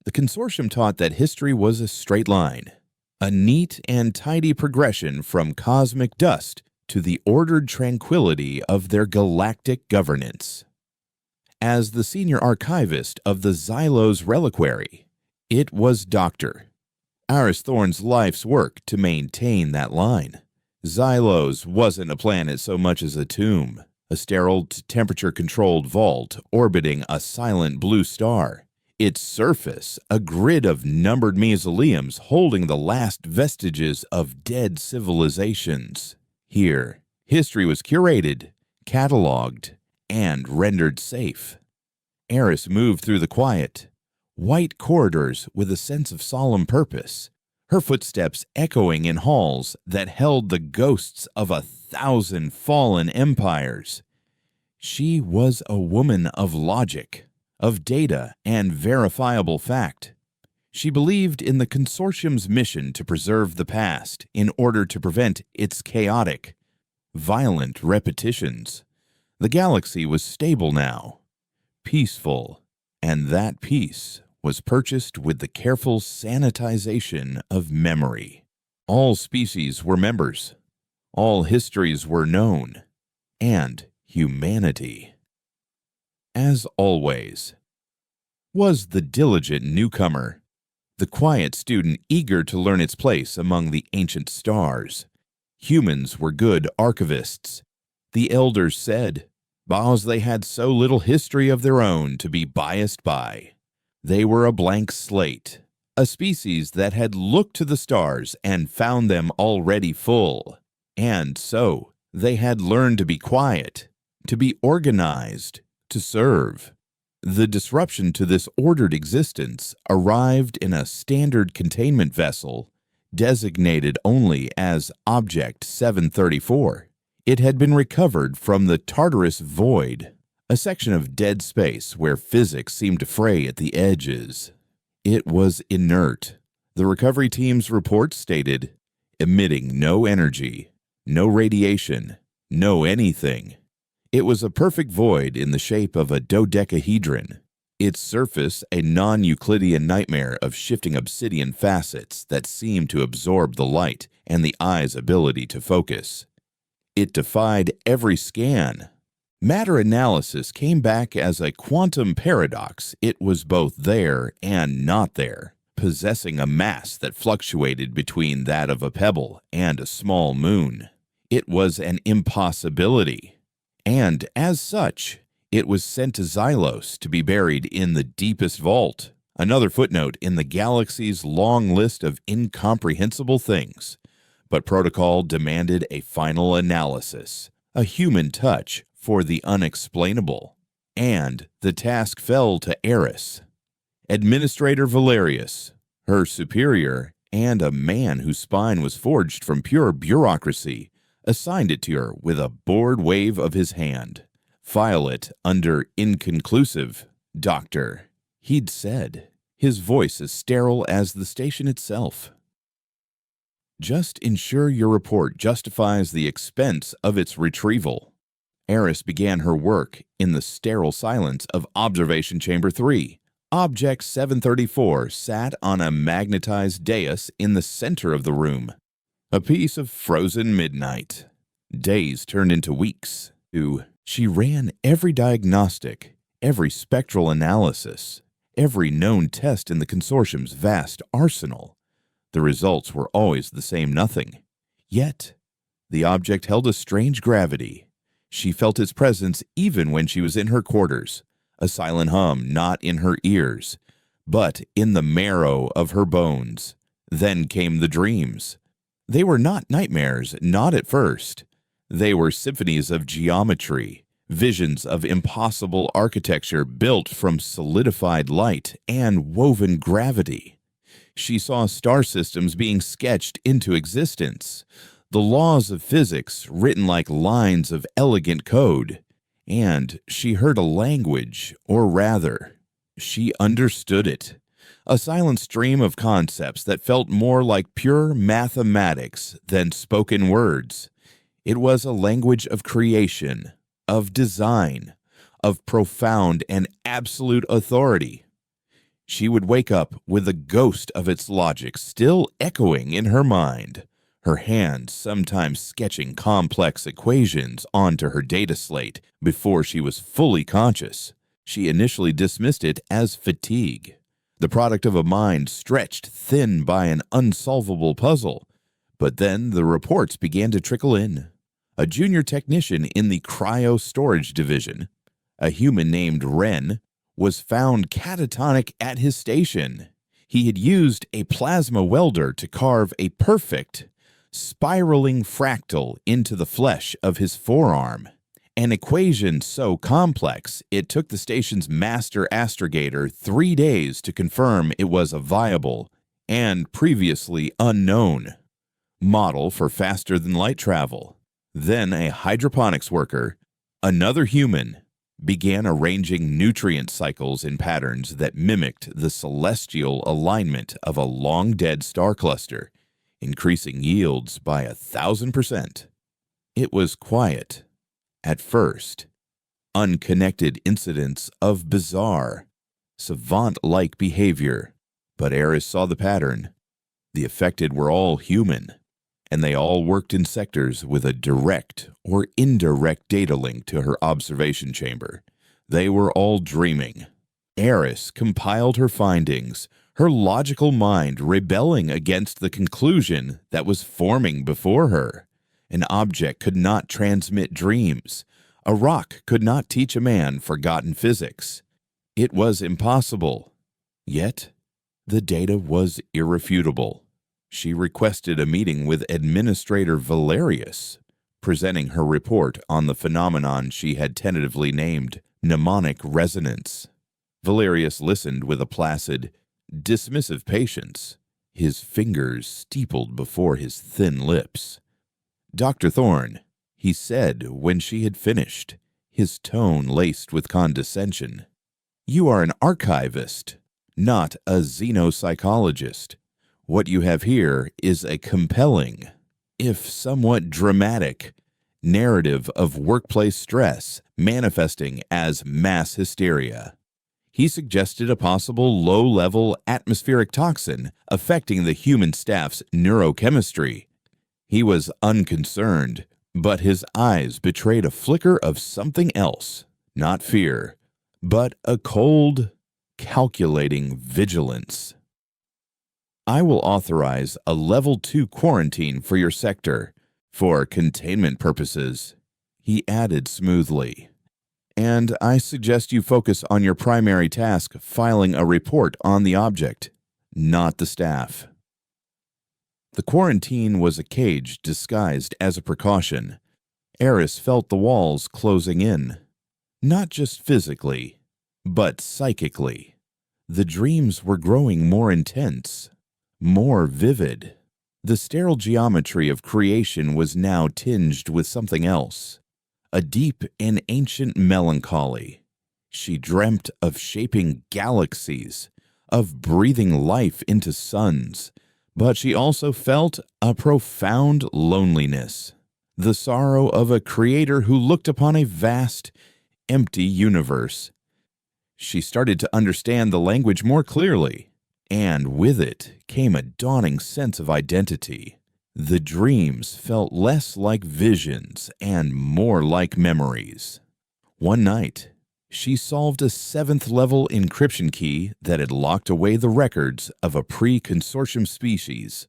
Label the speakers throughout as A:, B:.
A: The consortium taught that history was a straight line, a neat and tidy progression from cosmic dust to the ordered tranquility of their galactic governance. As the senior archivist of the Xylos Reliquary, it was Dr. Aris Thorne's life's work to maintain that line. Xylos wasn't a planet so much as a tomb, a sterile, temperature-controlled vault orbiting a silent blue star. Its surface, a grid of numbered mausoleums holding the last vestiges of dead civilizations. Here, history was curated, cataloged, and rendered safe. Eris moved through the quiet, white corridors with a sense of solemn purpose, her footsteps echoing in halls that held the ghosts of 1,000 fallen empires. She was a woman of logic, of data and verifiable fact. She believed in the consortium's mission to preserve the past in order to prevent its chaotic, violent repetitions. The galaxy was stable now, peaceful, and that peace was purchased with the careful sanitization of memory. All species were members, all histories were known, and humanity, as always, was the diligent newcomer, the quiet student eager to learn its place among the ancient stars. Humans were good archivists. The elders said, because they had so little history of their own to be biased by. They were a blank slate, a species that had looked to the stars and found them already full. And so they had learned to be quiet, to be organized, to serve. The disruption to this ordered existence arrived in a standard containment vessel, designated only as Object 734. It had been recovered from the Tartarus Void, a section of dead space where physics seemed to fray at the edges. It was inert. The recovery team's report stated, emitting no energy, no radiation, no anything. It was a perfect void in the shape of a dodecahedron, its surface a non-Euclidean nightmare of shifting obsidian facets that seemed to absorb the light and the eye's ability to focus. It defied every scan. Matter analysis came back as a quantum paradox. It was both there and not there, possessing a mass that fluctuated between that of a pebble and a small moon. It was an impossibility, and as such, it was sent to Xylos to be buried in the deepest vault, another footnote in the galaxy's long list of incomprehensible things. But protocol demanded a final analysis, a human touch for the unexplainable, and the task fell to Eris. Administrator Valerius, her superior, and a man whose spine was forged from pure bureaucracy, assigned it to her with a bored wave of his hand. File it under inconclusive, Doctor, he'd said, his voice as sterile as the station itself. Just ensure your report justifies the expense of its retrieval. Eris began her work in the sterile silence of Observation Chamber 3. Object 734 sat on a magnetized dais in the center of the room, a piece of frozen midnight. Days turned into weeks. She ran every diagnostic, every spectral analysis, every known test in the consortium's vast arsenal. The results were always the same nothing. Yet, the object held a strange gravity. She felt its presence even when she was in her quarters, a silent hum not in her ears, but in the marrow of her bones. Then came the dreams. They were not nightmares, not at first. They were symphonies of geometry, visions of impossible architecture built from solidified light and woven gravity. She saw star systems being sketched into existence, the laws of physics written like lines of elegant code, and she heard a language, or rather, she understood it, a silent stream of concepts that felt more like pure mathematics than spoken words. It was a language of creation, of design, of profound and absolute authority. She would wake up with the ghost of its logic still echoing in her mind, her hands sometimes sketching complex equations onto her data slate before she was fully conscious. She initially dismissed it as fatigue, the product of a mind stretched thin by an unsolvable puzzle. But then the reports began to trickle in. A junior technician in the cryo storage division, a human named Ren, was found catatonic at his station. He had used a plasma welder to carve a perfect, spiraling fractal into the flesh of his forearm, an equation so complex it took the station's master astrogator 3 days to confirm it was a viable and previously unknown model for faster-than-light travel. Then a hydroponics worker, another human, began arranging nutrient cycles in patterns that mimicked the celestial alignment of a long-dead star cluster, increasing yields by 1,000%. It was quiet at first, unconnected incidents of bizarre, savant-like behavior, but Eris saw the pattern. The affected were all human, and they all worked in sectors with a direct or indirect data link to her observation chamber. They were all dreaming. Eris compiled her findings, her logical mind rebelling against the conclusion that was forming before her. An object could not transmit dreams. A rock could not teach a man forgotten physics. It was impossible. Yet, the data was irrefutable. She requested a meeting with Administrator Valerius, presenting her report on the phenomenon she had tentatively named mnemonic resonance. Valerius listened with a placid, dismissive patience, his fingers steepled before his thin lips. "Dr. Thorne," he said when she had finished, his tone laced with condescension, "you are an archivist, not a xenopsychologist. What you have here is a compelling, if somewhat dramatic, narrative of workplace stress manifesting as mass hysteria." He suggested a possible low-level atmospheric toxin affecting the human staff's neurochemistry. He was unconcerned, but his eyes betrayed a flicker of something else, not fear, but a cold, calculating vigilance. "I will authorize a Level 2 quarantine for your sector, for containment purposes," he added smoothly. "And I suggest you focus on your primary task, filing a report on the object, not the staff." The quarantine was a cage disguised as a precaution. Eris felt the walls closing in, not just physically, but psychically. The dreams were growing more intense, more vivid. The sterile geometry of creation was now tinged with something else, a deep and ancient melancholy. She dreamt of shaping galaxies, of breathing life into suns, but she also felt a profound loneliness, the sorrow of a creator who looked upon a vast, empty universe. She started to understand the language more clearly, and with it came a dawning sense of identity. The dreams felt less like visions and more like memories. One night, she solved a 7th-level encryption key that had locked away the records of a pre-consortium species,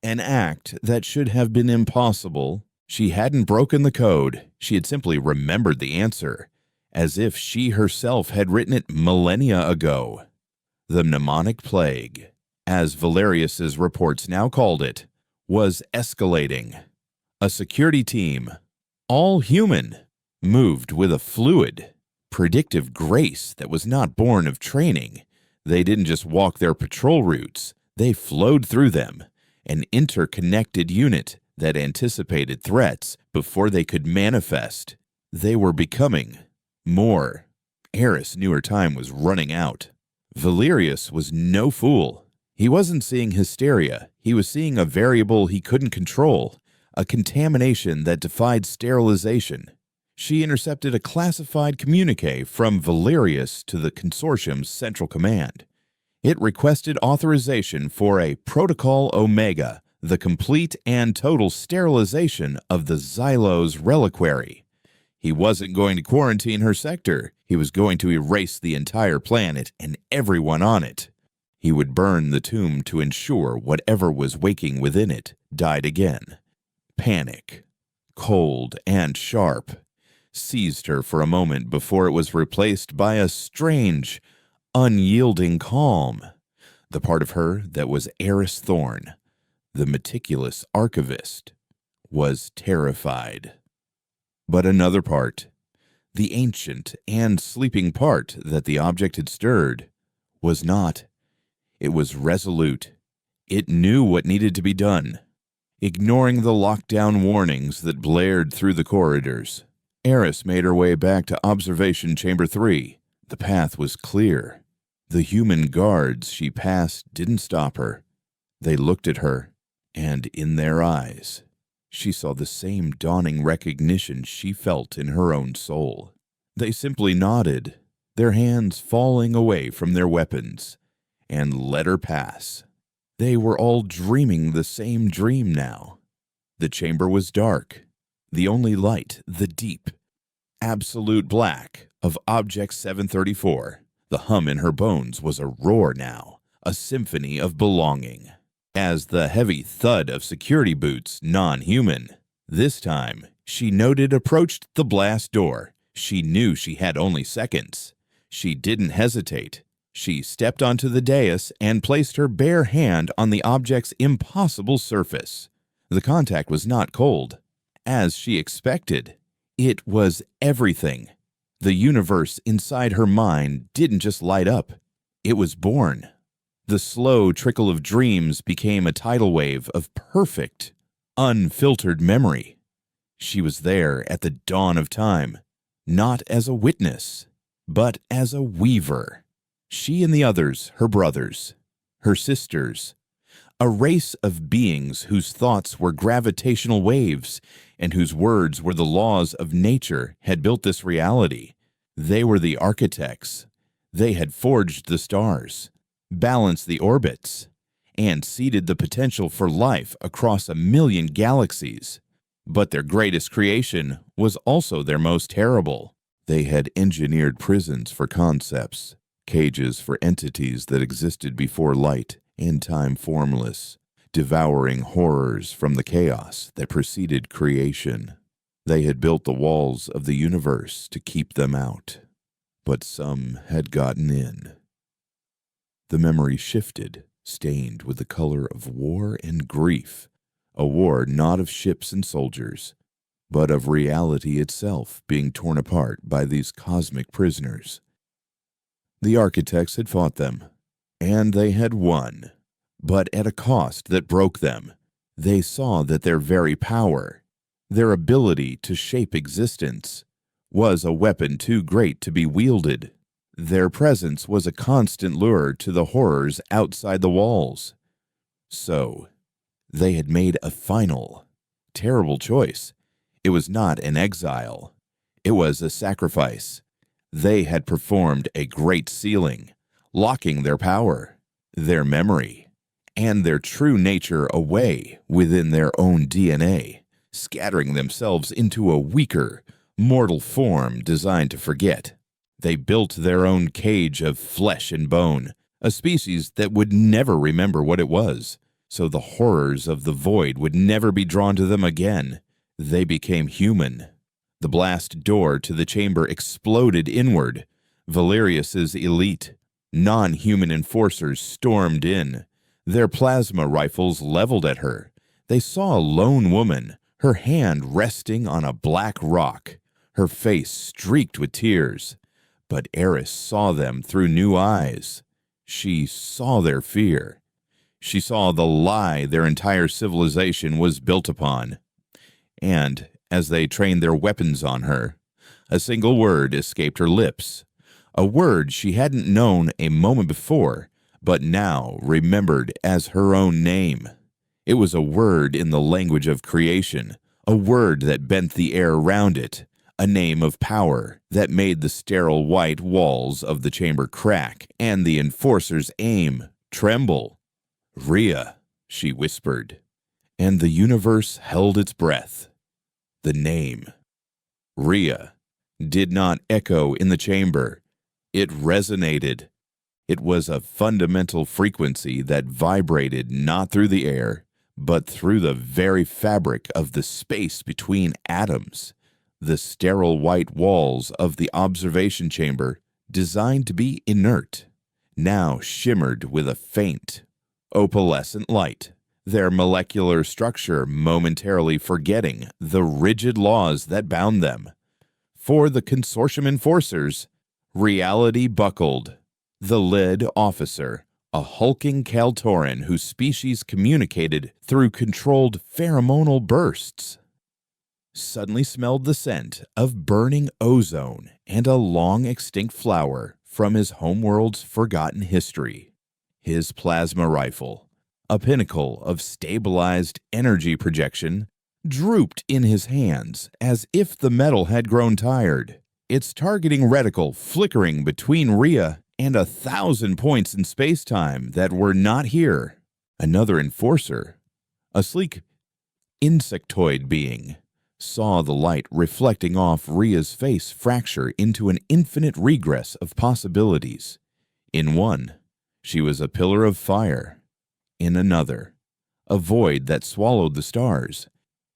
A: an act that should have been impossible. She hadn't broken the code, she had simply remembered the answer, as if she herself had written it millennia ago. The mnemonic plague, as Valerius's reports now called it, was escalating. A security team, all human, moved with a fluid, predictive grace that was not born of training. They didn't just walk their patrol routes, they flowed through them, an interconnected unit that anticipated threats before they could manifest. They were becoming more. Eris knew her time was running out. Valerius was no fool. He wasn't seeing hysteria. He was seeing a variable he couldn't control, a contamination that defied sterilization. She intercepted a classified communique from Valerius to the consortium's central command. It requested authorization for a Protocol Omega, the complete and total sterilization of the Xylos reliquary. He wasn't going to quarantine her sector. He was going to erase the entire planet and everyone on it. He would burn the tomb to ensure whatever was waking within it died again. Panic, cold and sharp, seized her for a moment before it was replaced by a strange, unyielding calm. The part of her that was Eris Thorne, the meticulous archivist, was terrified. But another part, the ancient and sleeping part that the object had stirred, was not. It was resolute. It knew what needed to be done. Ignoring the lockdown warnings that blared through the corridors, Eris made her way back to Observation Chamber 3. The path was clear. The human guards she passed didn't stop her. They looked at her, and in their eyes, she saw the same dawning recognition she felt in her own soul. They simply nodded, their hands falling away from their weapons, and let her pass. They were all dreaming the same dream now. The chamber was dark. The only light, the deep, absolute black of Object 734. The hum in her bones was a roar now, a symphony of belonging. As the heavy thud of security boots, non-human, this time she noted approached the blast door. She knew she had only seconds. She didn't hesitate. She stepped onto the dais and placed her bare hand on the object's impossible surface. The contact was not cold. As she expected, it was everything. The universe inside her mind didn't just light up. It was born. The slow trickle of dreams became a tidal wave of perfect, unfiltered memory. She was there at the dawn of time, not as a witness, but as a weaver. She and the others, her brothers, her sisters, a race of beings whose thoughts were gravitational waves and whose words were the laws of nature, had built this reality. They were the architects. They had forged the stars, balanced the orbits, and seeded the potential for life across 1,000,000 galaxies. But their greatest creation was also their most terrible. They had engineered prisons for concepts, cages for entities that existed before light and time formless, devouring horrors from the chaos that preceded creation. They had built the walls of the universe to keep them out, but some had gotten in. The memory shifted, stained with the color of war and grief, a war not of ships and soldiers, but of reality itself being torn apart by these cosmic prisoners. The architects had fought them, and they had won, but at a cost that broke them. They saw that their very power, their ability to shape existence, was a weapon too great to be wielded. Their presence was a constant lure to the horrors outside the walls. So, they had made a final, terrible choice. It was not an exile. It was a sacrifice. They had performed a great sealing, locking their power, their memory, and their true nature away within their own DNA, scattering themselves into a weaker, mortal form designed to forget. They built their own cage of flesh and bone, a species that would never remember what it was, so the horrors of the void would never be drawn to them again. They became human. The blast door to the chamber exploded inward. Valerius's elite, non-human enforcers stormed in, their plasma rifles leveled at her. They saw a lone woman, her hand resting on a black rock, her face streaked with tears. But Eris saw them through new eyes. She saw their fear. She saw the lie their entire civilization was built upon. And as they trained their weapons on her, a single word escaped her lips, a word she hadn't known a moment before, but now remembered as her own name. It was a word in the language of creation, a word that bent the air around it, a name of power that made the sterile white walls of the chamber crack and the enforcer's aim tremble. "Rhea," she whispered, and the universe held its breath. The name, Rhea, did not echo in the chamber. It resonated. It was a fundamental frequency that vibrated not through the air, but through the very fabric of the space between atoms. The sterile white walls of the observation chamber, designed to be inert, now shimmered with a faint, opalescent light, their molecular structure momentarily forgetting the rigid laws that bound them. For the consortium enforcers, reality buckled. The lead officer, a hulking Kaltoran whose species communicated through controlled pheromonal bursts, suddenly smelled the scent of burning ozone and a long-extinct flower from his homeworld's forgotten history. His plasma rifle, a pinnacle of stabilized energy projection, drooped in his hands as if the metal had grown tired, its targeting reticle flickering between Rhea and 1,000 points in space-time that were not here. Another enforcer, a sleek insectoid being, saw the light reflecting off Rhea's face fracture into an infinite regress of possibilities. In one, she was a pillar of fire. In another, a void that swallowed the stars.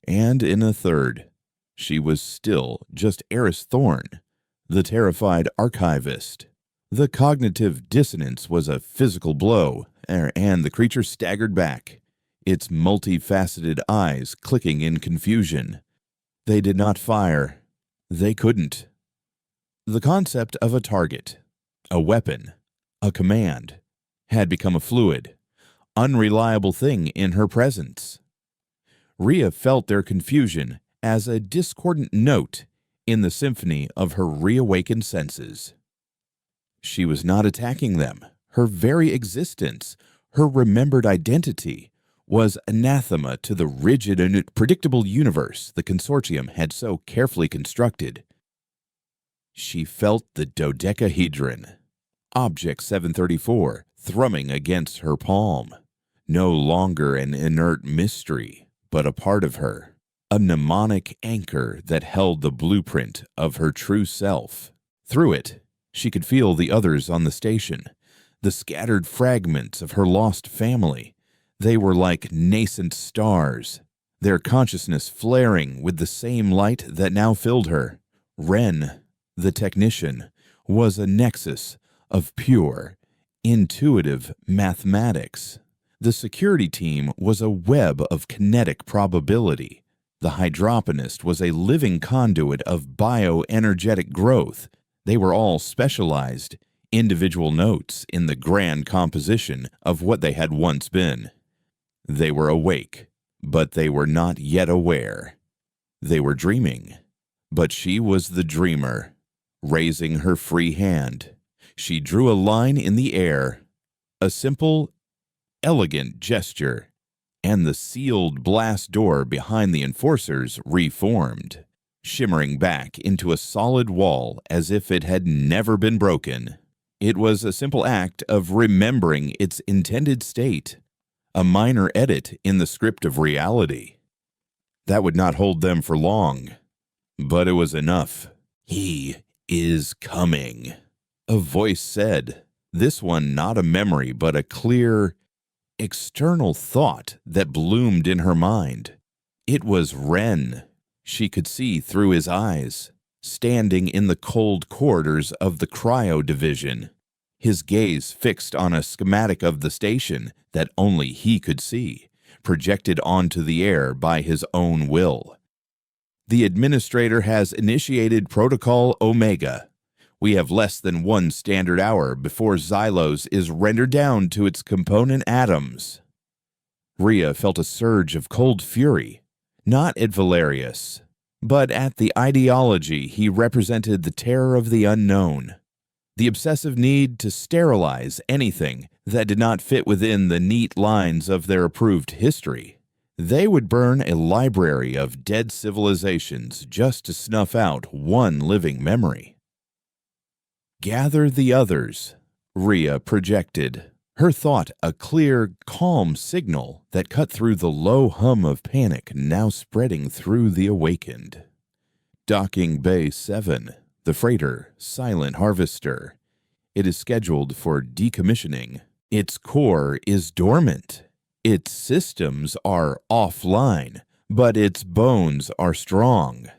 A: And in a third, she was still just Eris Thorne, the terrified archivist. The cognitive dissonance was a physical blow, and the creature staggered back, its multifaceted eyes clicking in confusion. They did not fire. They couldn't. The concept of a target, a weapon, a command, had become a fluid, unreliable thing in her presence. Rhea felt their confusion as a discordant note in the symphony of her reawakened senses. She was not attacking them. Her very existence, her remembered identity, was anathema to the rigid and predictable universe the consortium had so carefully constructed. She felt the dodecahedron, Object 734, thrumming against her palm, no longer an inert mystery, but a part of her, a mnemonic anchor that held the blueprint of her true self. Through it, she could feel the others on the station, the scattered fragments of her lost family. They were like nascent stars, their consciousness flaring with the same light that now filled her. Ren, the technician, was a nexus of pure, intuitive mathematics. The security team was a web of kinetic probability. The hydroponist was a living conduit of bioenergetic growth. They were all specialized, individual notes in the grand composition of what they had once been. They were awake, but they were not yet aware. They were dreaming, but she was the dreamer. Raising her free hand, she drew a line in the air, a simple, elegant gesture, and the sealed blast door behind the enforcers reformed, shimmering back into a solid wall as if it had never been broken. It was a simple act of remembering its intended state, a minor edit in the script of reality. That would not hold them for long, but it was enough. "He is coming," a voice said, this one not a memory but a clear, external thought that bloomed in her mind. It was Ren. She could see through his eyes, standing in the cold corridors of the cryo division, his gaze fixed on a schematic of the station that only he could see, projected onto the air by his own will. "The administrator has initiated Protocol Omega. We have less than 1 standard hour before Xylos is rendered down to its component atoms." Rhea felt a surge of cold fury, not at Valerius, but at the ideology he represented, the terror of the unknown, the obsessive need to sterilize anything that did not fit within the neat lines of their approved history. They would burn a library of dead civilizations just to snuff out one living memory. Gather the others, Rhea projected, her thought a clear, calm signal that cut through the low hum of panic now spreading through the awakened. Docking Bay 7, the freighter Silent Harvester. It is scheduled for decommissioning. Its core is dormant. Its systems are offline, but its bones are strong.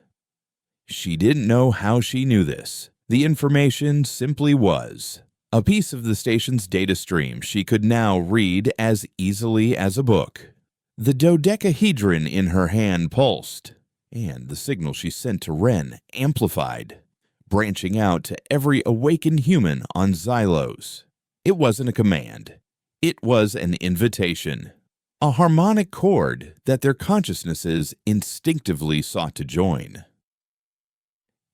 A: She didn't know how she knew this. The information simply was. A piece of the station's data stream she could now read as easily as a book. The dodecahedron in her hand pulsed, and the signal she sent to Ren amplified, branching out to every awakened human on Xylos. It wasn't a command. It was an invitation, a harmonic chord that their consciousnesses instinctively sought to join.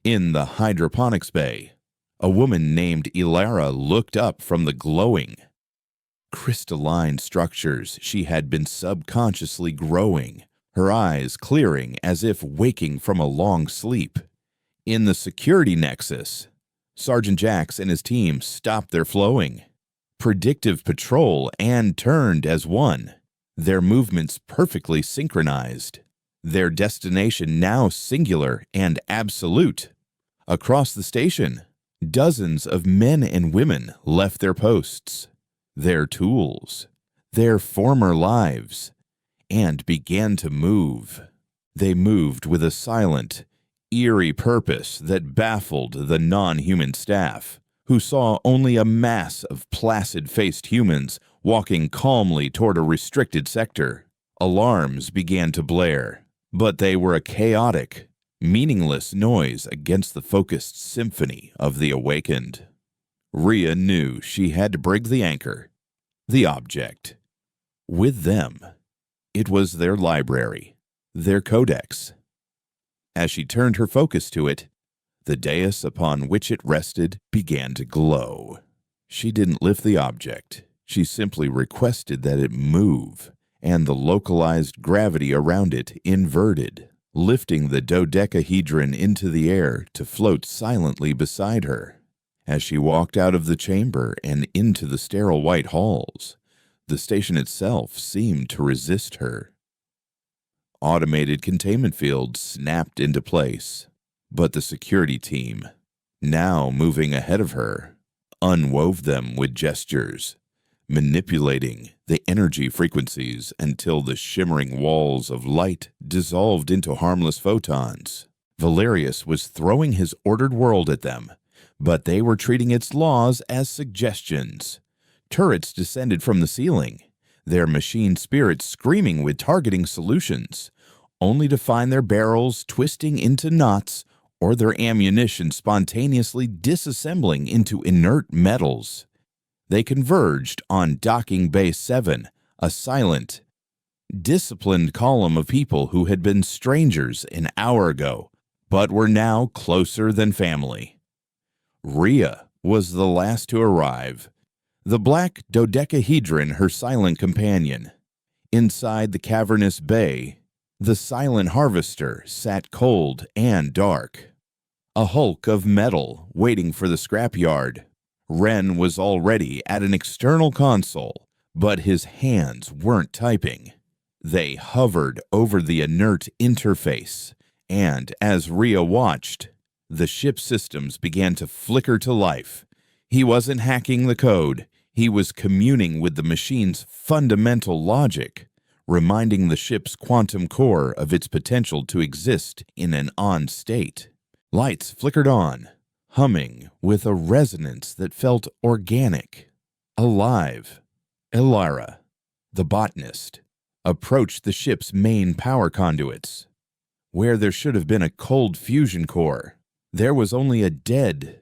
A: In the hydroponics bay, a woman named Ilara looked up from the glowing, crystalline structures she had been subconsciously growing, her eyes clearing as if waking from a long sleep. In the security nexus, Sergeant Jax and his team stopped their flowing, predictive patrol, and turned as one, their movements perfectly synchronized, their destination now singular and absolute. Across the station, dozens of men and women left their posts, their tools, their former lives, and began to move. They moved with a silent, eerie purpose that baffled the non-human staff, who saw only a mass of placid-faced humans walking calmly toward a restricted sector. Alarms began to blare, but they were a chaotic, meaningless noise against the focused symphony of the awakened. Rhea knew she had to brig the anchor, the object, with them. It was their library, their codex. As she turned her focus to it, the dais upon which it rested began to glow. She didn't lift the object. She simply requested that it move, and the localized gravity around it inverted, lifting the dodecahedron into the air to float silently beside her. As she walked out of the chamber and into the sterile white halls, the station itself seemed to resist her. Automated containment fields snapped into place, but the security team, now moving ahead of her, unwove them with gestures, manipulating the energy frequencies until the shimmering walls of light dissolved into harmless photons. Valerius was throwing his ordered world at them, but they were treating its laws as suggestions. Turrets descended from the ceiling, their machine spirits screaming with targeting solutions, only to find their barrels twisting into knots or their ammunition spontaneously disassembling into inert metals. They converged on Docking Bay 7, a silent, disciplined column of people who had been strangers an hour ago, but were now closer than family. Rhea was the last to arrive, the black dodecahedron her silent companion. Inside the cavernous bay, the Silent Harvester sat cold and dark, a hulk of metal waiting for the scrapyard. Ren was already at an external console, but his hands weren't typing. They hovered over the inert interface, and as Rhea watched, the ship's systems began to flicker to life. He wasn't hacking the code. He was communing with the machine's fundamental logic, reminding the ship's quantum core of its potential to exist in an on state. Lights flickered on, humming with a resonance that felt organic, alive. Ilara, the botanist, approached the ship's main power conduits. Where there should have been a cold fusion core, there was only a dead,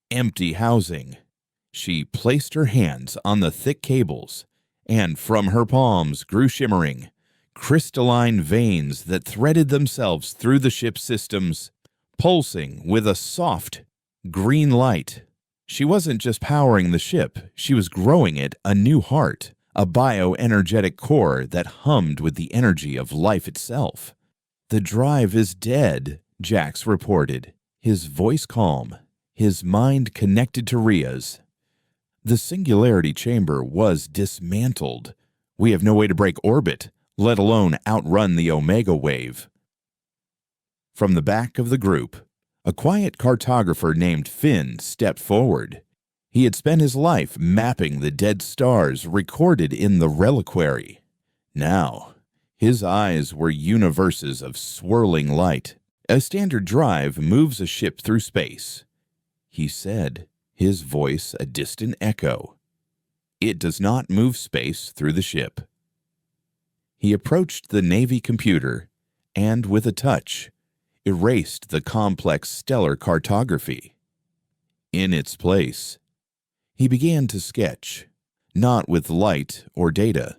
A: empty housing. She placed her hands on the thick cables, and from her palms grew shimmering, crystalline veins that threaded themselves through the ship's systems, pulsing with a soft, green light. She wasn't just powering the ship, she was growing it a new heart, a bioenergetic core that hummed with the energy of life itself. "The drive is dead," Jax reported, his voice calm, his mind connected to Rhea's. "The singularity chamber was dismantled. We have no way to break orbit, let alone outrun the Omega wave." From the back of the group, a quiet cartographer named Finn stepped forward. He had spent his life mapping the dead stars recorded in the reliquary. Now, his eyes were universes of swirling light. A standard drive moves a ship through space, he said, his voice a distant echo. It does not move space through the ship. He approached the Navy computer and, with a touch, erased the complex stellar cartography. In its place, he began to sketch, not with light or data,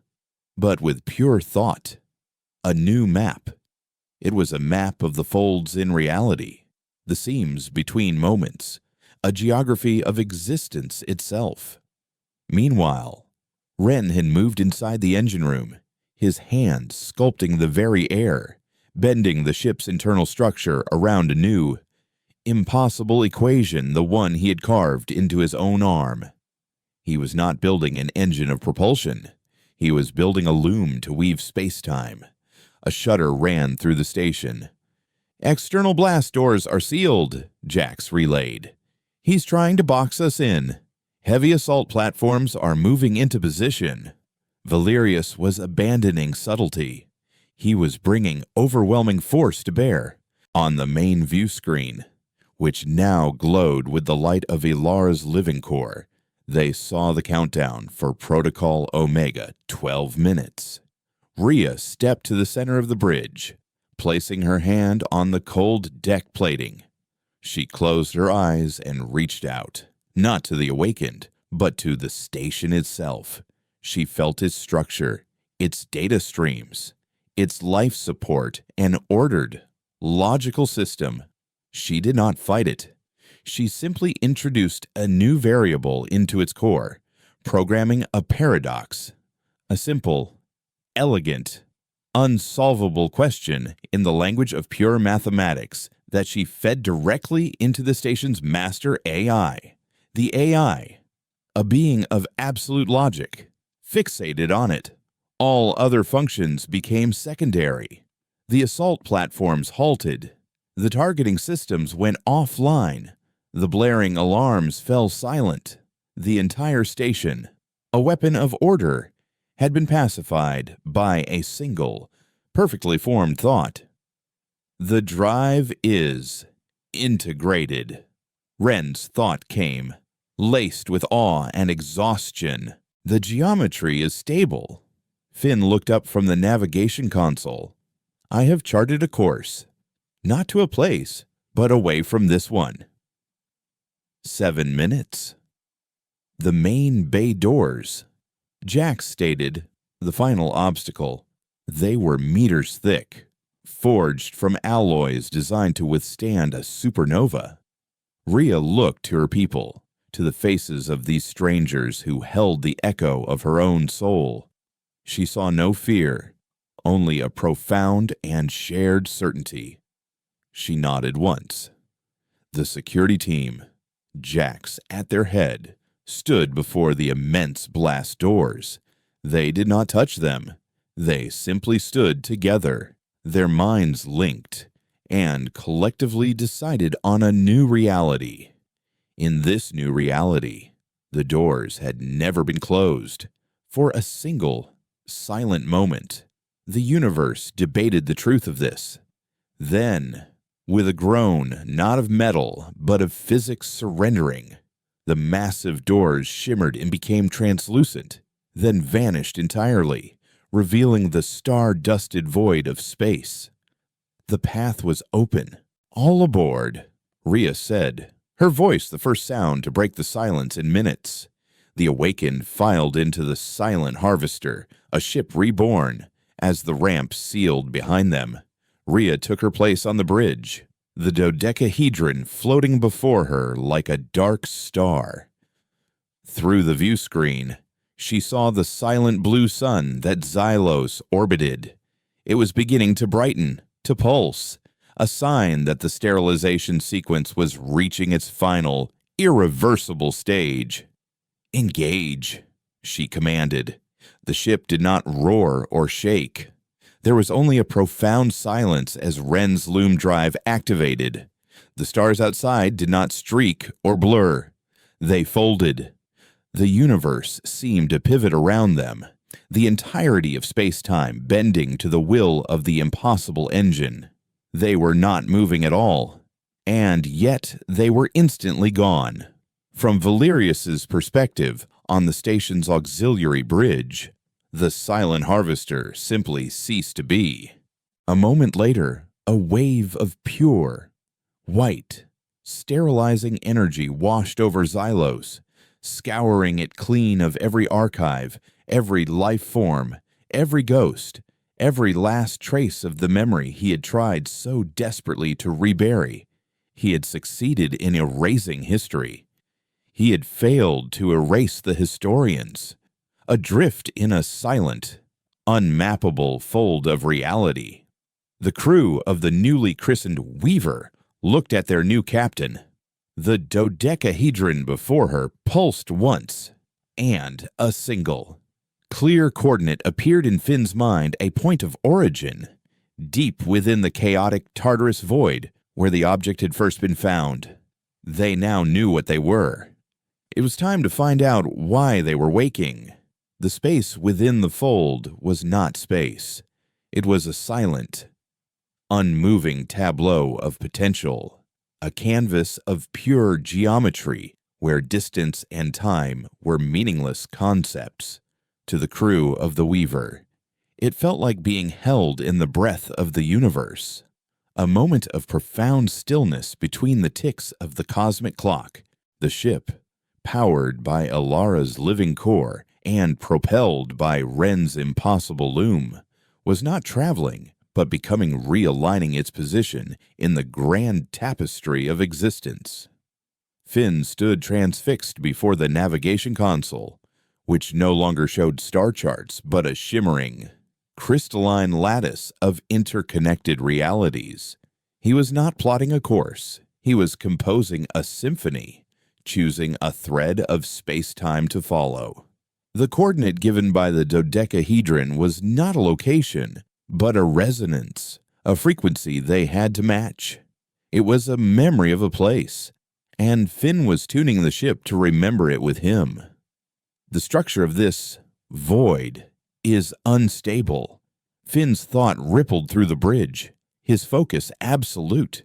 A: but with pure thought, a new map. It was a map of the folds in reality, the seams between moments, a geography of existence itself. Meanwhile, Ren had moved inside the engine room, his hands sculpting the very air, bending the ship's internal structure around a new, impossible equation, the one he had carved into his own arm. He was not building an engine of propulsion. He was building a loom to weave space-time. A shudder ran through the station. "External blast doors are sealed," Jax relayed. "He's trying to box us in. Heavy assault platforms are moving into position." Valerius was abandoning subtlety. He was bringing overwhelming force to bear on the main view screen, which now glowed with the light of Ilara's living core. They saw the countdown for Protocol Omega, 12 minutes. Rhea stepped to the center of the bridge, placing her hand on the cold deck plating. She closed her eyes and reached out, not to the awakened, but to the station itself. She felt its structure, its data streams, its life support, an ordered, logical system. She did not fight it. She simply introduced a new variable into its core, programming a paradox, a simple, elegant, unsolvable question in the language of pure mathematics that she fed directly into the station's master AI. The AI, a being of absolute logic, fixated on it. All other functions became secondary. The assault platforms halted. The targeting systems went offline. The blaring alarms fell silent. The entire station, a weapon of order, had been pacified by a single, perfectly formed thought. "The drive is integrated." Ren's thought came, laced with awe and exhaustion. "The geometry is stable." Finn looked up from the navigation console. "I have charted a course, not to a place, but away from this one." 7 minutes. The main bay doors, Jax stated, the final obstacle. They were meters thick, forged from alloys designed to withstand a supernova. Rhea looked to her people, to the faces of these strangers who held the echo of her own soul. She saw no fear, only a profound and shared certainty. She nodded once. The security team, Jax at their head, stood before the immense blast doors. They did not touch them. They simply stood together, their minds linked, and collectively decided on a new reality. In this new reality, the doors had never been closed. For a single, silent moment, the universe debated the truth of this. Then, with a groan not of metal but of physics surrendering, the massive doors shimmered and became translucent, then vanished entirely, revealing the star-dusted void of space. The path was open. "All aboard," Rhea said, her voice the first sound to break the silence in minutes. The awakened filed into the silent harvester, a ship reborn, as the ramp sealed behind them. Rhea took her place on the bridge, the dodecahedron floating before her like a dark star. Through the view screen, She saw the silent blue sun that Xylos orbited. It was beginning to brighten, to pulse, a sign that the sterilization sequence was reaching its final, irreversible stage. "Engage," she commanded. The ship did not roar or shake. There was only a profound silence as Wren's loom drive activated. The stars outside did not streak or blur. They folded. The universe seemed to pivot around them, the entirety of space-time bending to the will of the impossible engine. They were not moving at all, and yet they were instantly gone. From Valerius's perspective, on the station's auxiliary bridge, the silent harvester simply ceased to be. A moment later, a wave of pure, white, sterilizing energy washed over Xylos, scouring it clean of every archive, every life form, every ghost, every last trace of the memory he had tried so desperately to rebury. He had succeeded in erasing history. He had failed to erase the historians, adrift in a silent, unmappable fold of reality. The crew of the newly christened Weaver looked at their new captain. The dodecahedron before her pulsed once, and a single, clear coordinate appeared in Finn's mind, a point of origin, deep within the chaotic Tartarus void where the object had first been found. They now knew what they were. It was time to find out why they were waking. The space within the fold was not space. It was a silent, unmoving tableau of potential, a canvas of pure geometry where distance and time were meaningless concepts. To the crew of the Weaver, it felt like being held in the breath of the universe, a moment of profound stillness between the ticks of the cosmic clock. The ship, powered by Alara's living core and propelled by Wren's impossible loom, was not traveling, but becoming realigning its position in the grand tapestry of existence. Finn stood transfixed before the navigation console, which no longer showed star charts but a shimmering, crystalline lattice of interconnected realities. He was not plotting a course. He was composing a symphony, choosing a thread of space-time to follow. The coordinate given by the dodecahedron was not a location, but a resonance, a frequency they had to match. It was a memory of a place, and Finn was tuning the ship to remember it with him. The structure of this void is unstable. Finn's thought rippled through the bridge, his focus absolute.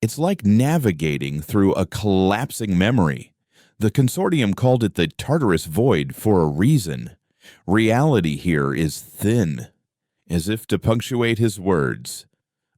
A: It's like navigating through a collapsing memory. The consortium called it the Tartarus Void for a reason. Reality here is thin. As if to punctuate his words,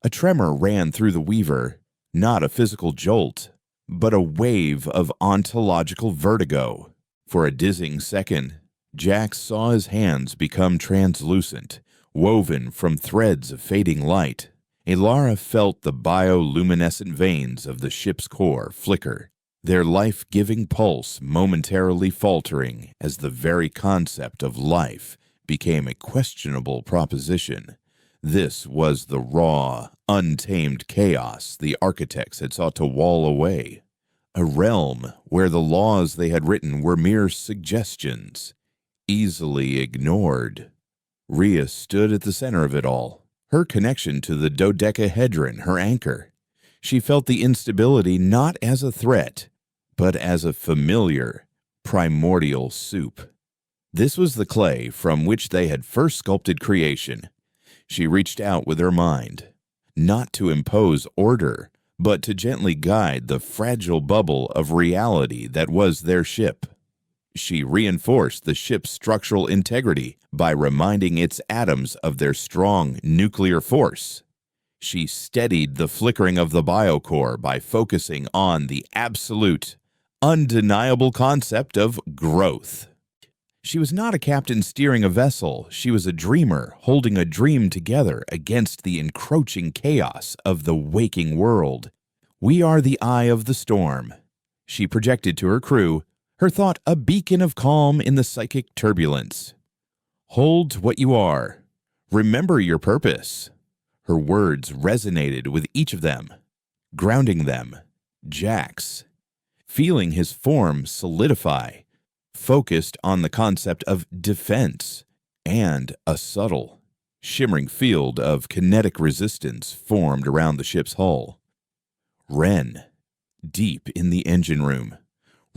A: a tremor ran through the Weaver, not a physical jolt, but a wave of ontological vertigo. For a dizzying second, Jack saw his hands become translucent, woven from threads of fading light. Alara felt the bioluminescent veins of the ship's core flicker, their life-giving pulse momentarily faltering as the very concept of life became a questionable proposition. This was the raw, untamed chaos the architects had sought to wall away, a realm where the laws they had written were mere suggestions, easily ignored. Rhea stood at the center of it all, her connection to the dodecahedron her anchor. She felt the instability not as a threat, but as a familiar, primordial soup. This was the clay from which they had first sculpted creation. She reached out with her mind, not to impose order, but to gently guide the fragile bubble of reality that was their ship. She reinforced the ship's structural integrity by reminding its atoms of their strong nuclear force. She steadied the flickering of the biocore by focusing on the absolute, undeniable concept of growth. She was not a captain steering a vessel. She was a dreamer holding a dream together against the encroaching chaos of the waking world. "We are the eye of the storm," she projected to her crew, her thought a beacon of calm in the psychic turbulence. Hold what you are. Remember your purpose. Her words resonated with each of them, grounding them. Jax, feeling his form solidify, focused on the concept of defense and a subtle, shimmering field of kinetic resistance formed around the ship's hull. Ren, deep in the engine room,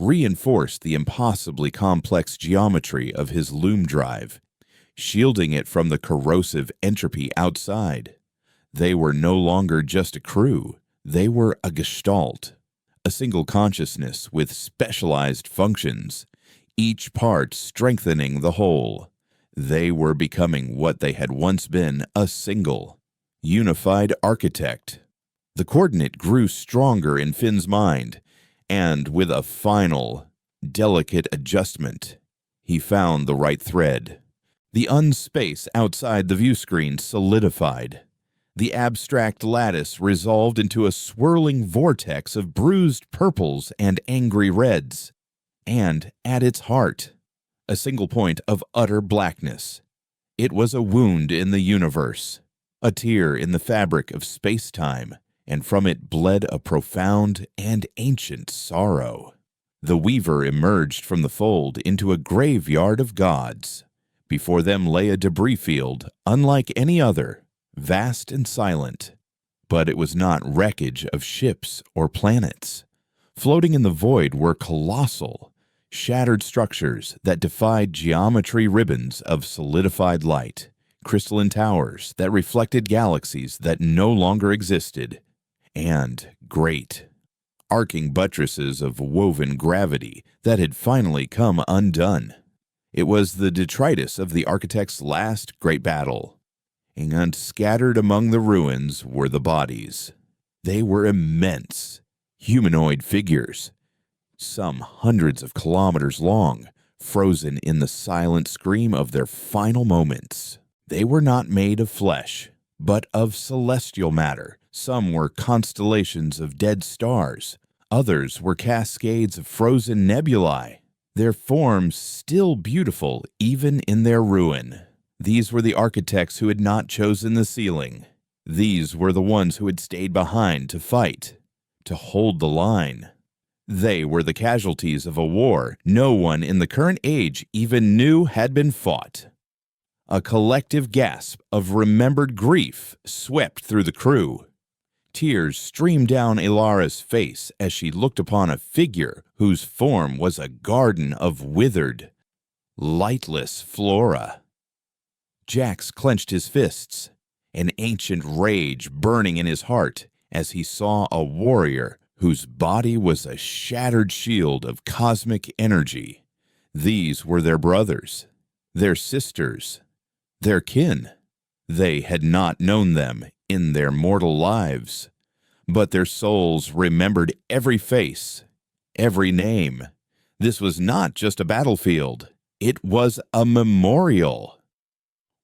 A: reinforced the impossibly complex geometry of his loom drive, shielding it from the corrosive entropy outside. They were no longer just a crew, they were a gestalt, a single consciousness with specialized functions, each part strengthening the whole. They were becoming what they had once been, a single, unified architect. The coordinate grew stronger in Finn's mind, and with a final, delicate adjustment, he found the right thread. The unspace outside the view screen solidified. The abstract lattice resolved into a swirling vortex of bruised purples and angry reds. And at its heart, a single point of utter blackness. It was a wound in the universe, a tear in the fabric of space-time, and from it bled a profound and ancient sorrow. The Weaver emerged from the fold into a graveyard of gods. Before them lay a debris field, unlike any other, vast and silent. But it was not wreckage of ships or planets. Floating in the void were colossal, shattered structures that defied geometry ribbons of solidified light, crystalline towers that reflected galaxies that no longer existed, and great, arcing buttresses of woven gravity that had finally come undone. It was the detritus of the architect's last great battle, and scattered among the ruins were the bodies. They were immense, humanoid figures, some hundreds of kilometers long, frozen in the silent scream of their final moments. They were not made of flesh, but of celestial matter. Some were constellations of dead stars. Others were cascades of frozen nebulae, their forms still beautiful even in their ruin. These were the architects who had not chosen the ceiling. These were the ones who had stayed behind to fight, to hold the line. They were the casualties of a war no one in the current age even knew had been fought. A collective gasp of remembered grief swept through the crew. Tears streamed down Elara's face as she looked upon a figure whose form was a garden of withered, lightless flora. Jax clenched his fists, an ancient rage burning in his heart as he saw a warrior whose body was a shattered shield of cosmic energy. These were their brothers, their sisters, their kin. They had not known them in their mortal lives, but their souls remembered every face, every name. This was not just a battlefield, it was a memorial.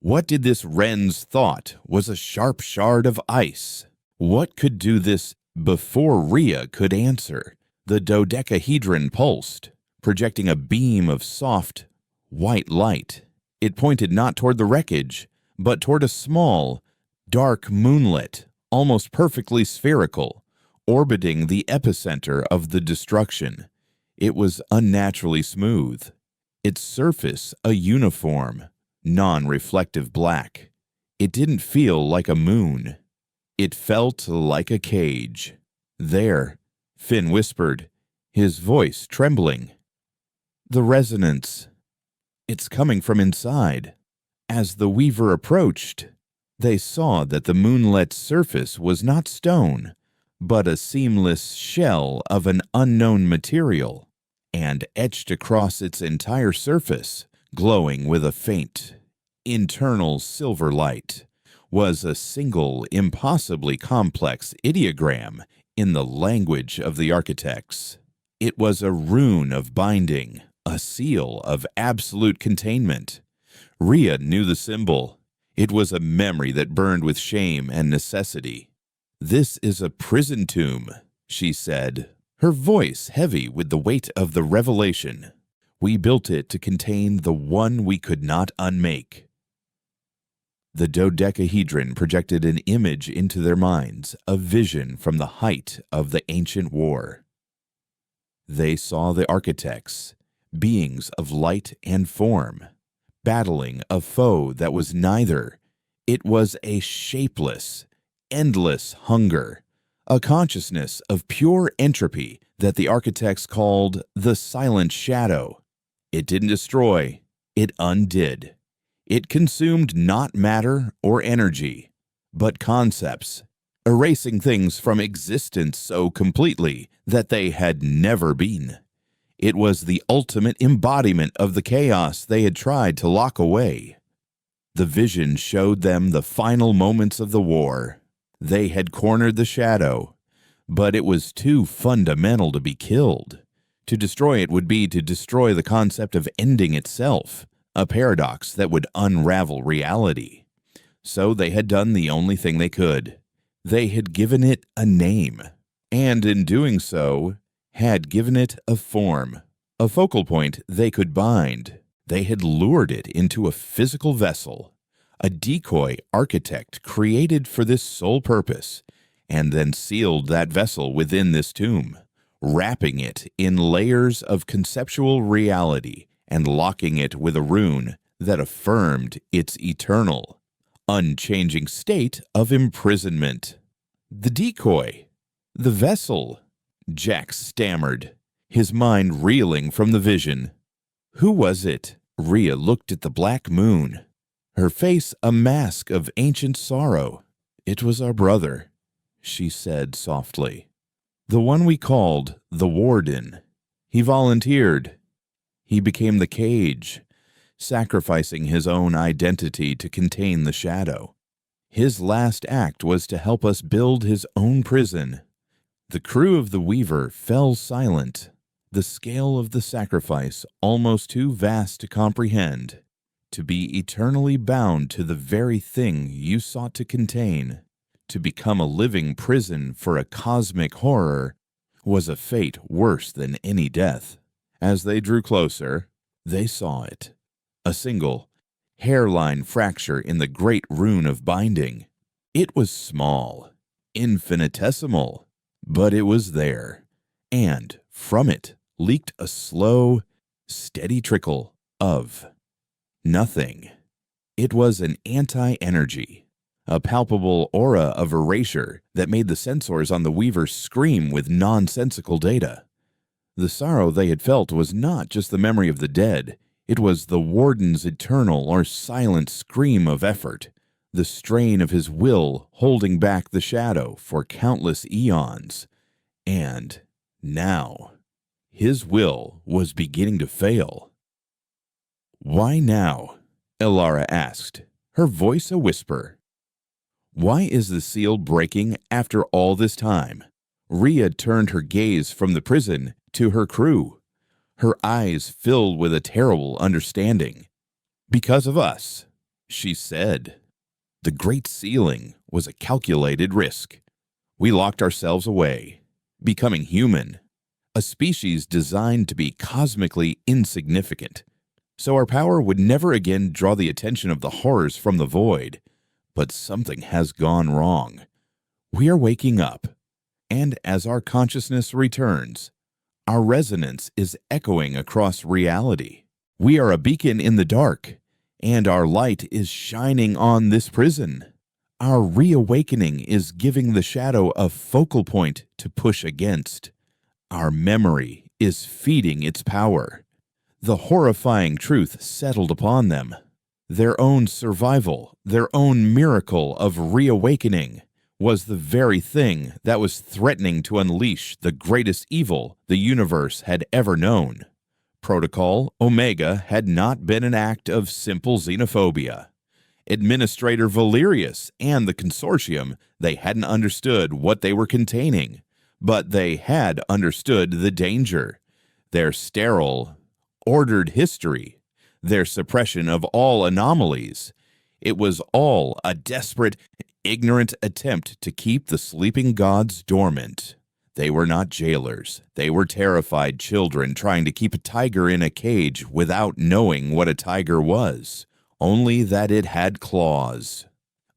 A: What did this Ren's thought was a sharp shard of ice? What could do this before Rhea could answer? The dodecahedron pulsed, projecting a beam of soft, white light. It pointed not toward the wreckage, but toward a small, dark moonlet, almost perfectly spherical, orbiting the epicenter of the destruction. It was unnaturally smooth, its surface a uniform, non-reflective black. It didn't feel like a moon. It felt like a cage. There, Finn whispered, his voice trembling. The resonance. It's coming from inside. As the Weaver approached, they saw that the moonlet's surface was not stone, but a seamless shell of an unknown material, and etched across its entire surface, glowing with a faint, internal silver light, was a single, impossibly complex ideogram in the language of the architects. It was a rune of binding, a seal of absolute containment. Rhea knew the symbol. It was a memory that burned with shame and necessity. "This is a prison tomb," she said, her voice heavy with the weight of the revelation. We built it to contain the one we could not unmake." The dodecahedron projected an image into their minds, a vision from the height of the ancient war. They saw the architects, beings of light and form, battling a foe that was neither. It was a shapeless, endless hunger, a consciousness of pure entropy that the architects called the Silent Shadow. It didn't destroy, it undid. It consumed not matter or energy, but concepts, erasing things from existence so completely that they had never been. It was the ultimate embodiment of the chaos they had tried to lock away. The vision showed them the final moments of the war. They had cornered the shadow, but it was too fundamental to be killed. To destroy it would be to destroy the concept of ending itself, a paradox that would unravel reality. So they had done the only thing they could. They had given it a name, and in doing so, had given it a form, a focal point they could bind. They had lured it into a physical vessel, a decoy architect created for this sole purpose, and then sealed that vessel within this tomb, wrapping it in layers of conceptual reality and locking it with a rune that affirmed its eternal, unchanging state of imprisonment. "The decoy, the vessel," Jack stammered, his mind reeling from the vision. "Who was it?" Rhea looked at the black moon, her face a mask of ancient sorrow. "It was our brother," she said softly. "The one we called the Warden. He volunteered. He became the cage, sacrificing his own identity to contain the shadow. His last act was to help us build his own prison." The crew of the Weaver fell silent, the scale of the sacrifice almost too vast to comprehend. To be eternally bound to the very thing you sought to contain, to become a living prison for a cosmic horror, was a fate worse than any death. As they drew closer, they saw it. A single, hairline fracture in the great rune of binding. It was small, infinitesimal, but it was there, and from it leaked a slow, steady trickle of nothing. It was an anti-energy, a palpable aura of erasure that made the sensors on the Weaver scream with nonsensical data. The sorrow they had felt was not just the memory of the dead, it was the Warden's eternal or silent scream of effort, the strain of his will holding back the shadow for countless eons. And now, his will was beginning to fail. "Why now?" Elara asked, her voice a whisper. "Why is the seal breaking after all this time?" Rhea turned her gaze from the prison to her crew, her eyes filled with a terrible understanding. "Because of us," she said. "The Great Sealing was a calculated risk. We locked ourselves away, becoming human, a species designed to be cosmically insignificant, so our power would never again draw the attention of the horrors from the void. But something has gone wrong. We are waking up, and as our consciousness returns, our resonance is echoing across reality. We are a beacon in the dark, and our light is shining on this prison. Our reawakening is giving the shadow a focal point to push against. Our memory is feeding its power." The horrifying truth settled upon them. Their own survival, their own miracle of reawakening, was the very thing that was threatening to unleash the greatest evil the universe had ever known. Protocol Omega had not been an act of simple xenophobia. Administrator Valerius and the consortium, they hadn't understood what they were containing, but they had understood the danger. Their sterile, ordered history, their suppression of all anomalies. It was all a desperate, ignorant attempt to keep the sleeping gods dormant. They were not jailers. They were terrified children trying to keep a tiger in a cage without knowing what a tiger was, only that it had claws.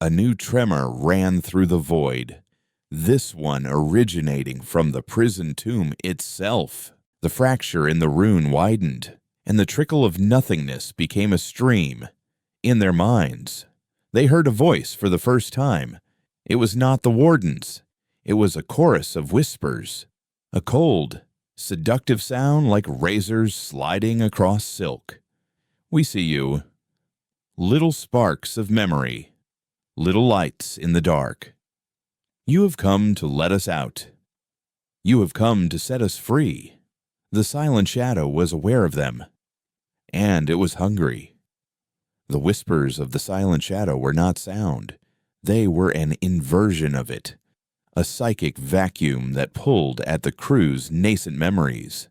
A: A new tremor ran through the void, this one originating from the prison tomb itself. The fracture in the rune widened, and the trickle of nothingness became a stream. In their minds, they heard a voice for the first time. It was not the warden's. It was a chorus of whispers, a cold, seductive sound like razors sliding across silk. We see you. Little sparks of memory, little lights in the dark. You have come to let us out. You have come to set us free. The silent shadow was aware of them, and it was hungry. The whispers of the silent shadow were not sound. They were an inversion of it, a psychic vacuum that pulled at the crew's nascent memories.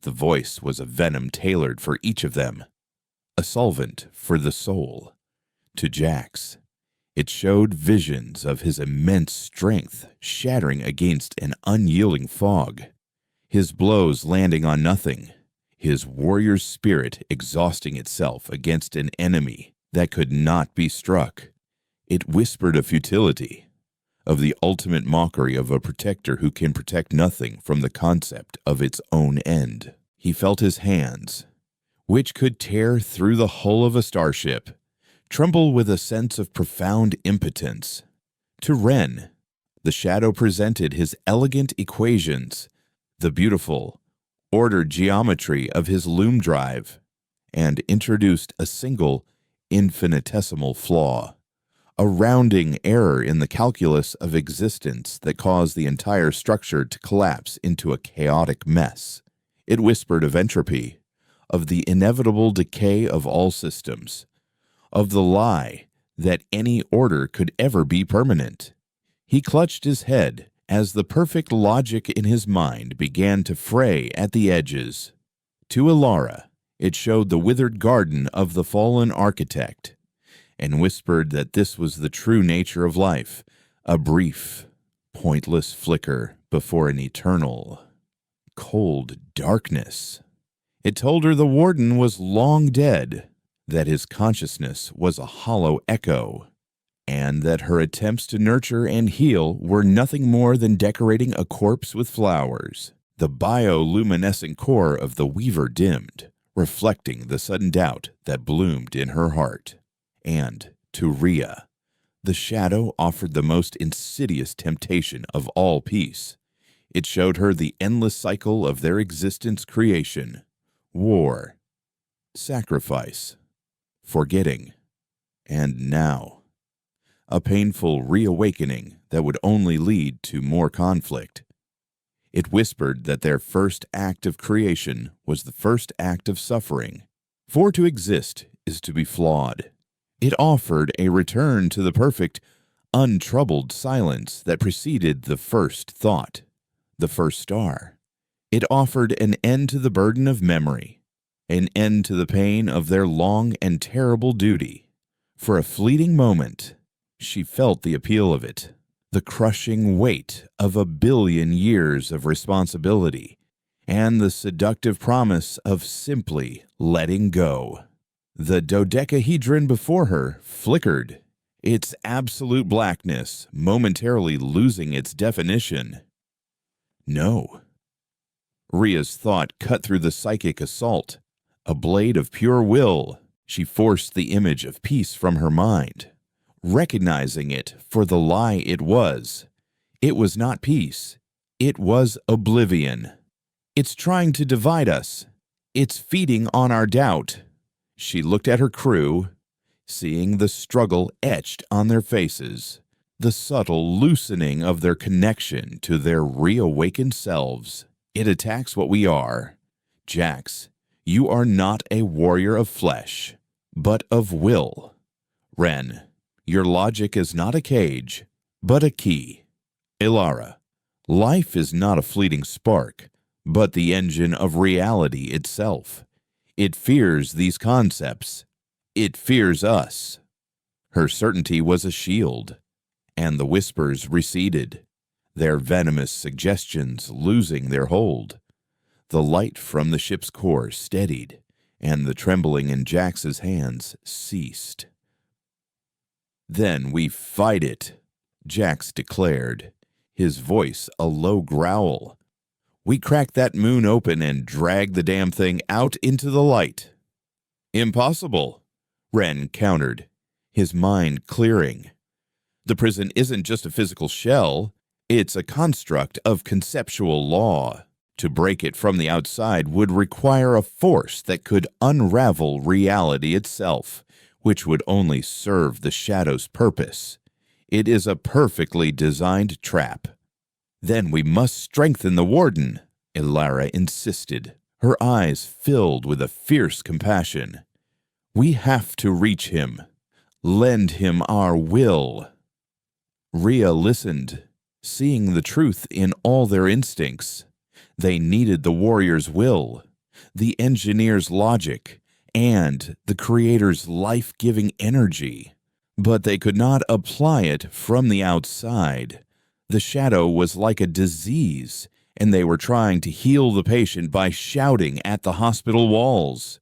A: The voice was a venom tailored for each of them, a solvent for the soul. To Jax, it showed visions of his immense strength shattering against an unyielding fog, his blows landing on nothing, his warrior's spirit exhausting itself against an enemy that could not be struck. It whispered of futility, of the ultimate mockery of a protector who can protect nothing from the concept of its own end. He felt his hands, which could tear through the hull of a starship, tremble with a sense of profound impotence. To Ren, the shadow presented his elegant equations, the beautiful, ordered geometry of his loom drive, and introduced a single, infinitesimal flaw, a rounding error in the calculus of existence that caused the entire structure to collapse into a chaotic mess. It whispered of entropy, of the inevitable decay of all systems, of the lie that any order could ever be permanent. He clutched his head as the perfect logic in his mind began to fray at the edges. To Ilara, it showed the withered garden of the fallen architect, and whispered that this was the true nature of life, a brief, pointless flicker before an eternal, cold darkness. It told her the warden was long dead, that his consciousness was a hollow echo, and that her attempts to nurture and heal were nothing more than decorating a corpse with flowers. The bioluminescent core of the weaver dimmed, reflecting the sudden doubt that bloomed in her heart. And to Rhea, the shadow offered the most insidious temptation of all peace. It showed her the endless cycle of their existence: creation, war, sacrifice, forgetting, and now a painful reawakening that would only lead to more conflict. It whispered that their first act of creation was the first act of suffering, for to exist is to be flawed. It offered a return to the perfect, untroubled silence that preceded the first thought, the first star. It offered an end to the burden of memory, an end to the pain of their long and terrible duty. For a fleeting moment, she felt the appeal of it, the crushing weight of 1 billion years of responsibility, and the seductive promise of simply letting go. The dodecahedron before her flickered, its absolute blackness momentarily losing its definition. No. Rhea's thought cut through the psychic assault. A blade of pure will, she forced the image of peace from her mind, recognizing it for the lie it was. It was not peace. It was oblivion. It's trying to divide us. It's feeding on our doubt. She looked at her crew, seeing the struggle etched on their faces, the subtle loosening of their connection to their reawakened selves. It attacks what we are. Jax, you are not a warrior of flesh, but of will. Ren, your logic is not a cage, but a key. Ilara, life is not a fleeting spark, but the engine of reality itself. It fears these concepts. It fears us. Her certainty was a shield, and the whispers receded. their venomous suggestions losing their hold. The light from the ship's core steadied, and the trembling in Jax's hands ceased. "Then we fight it," Jax declared, his voice a low growl. "We crack that moon open and drag the damn thing out into the light." "Impossible," Ren countered, his mind clearing. "The prison isn't just a physical shell, it's a construct of conceptual law. To break it from the outside would require a force that could unravel reality itself, which would only serve the Shadow's purpose. It is a perfectly designed trap." "Then we must strengthen the Warden," Ilara insisted, her eyes filled with a fierce compassion. "We have to reach him. Lend him our will." Rhea listened, seeing the truth in all their instincts. They needed the warrior's will, the engineer's logic, and the creator's life-giving energy. But they could not apply it from the outside. The shadow was like a disease, and they were trying to heal the patient by shouting at the hospital walls.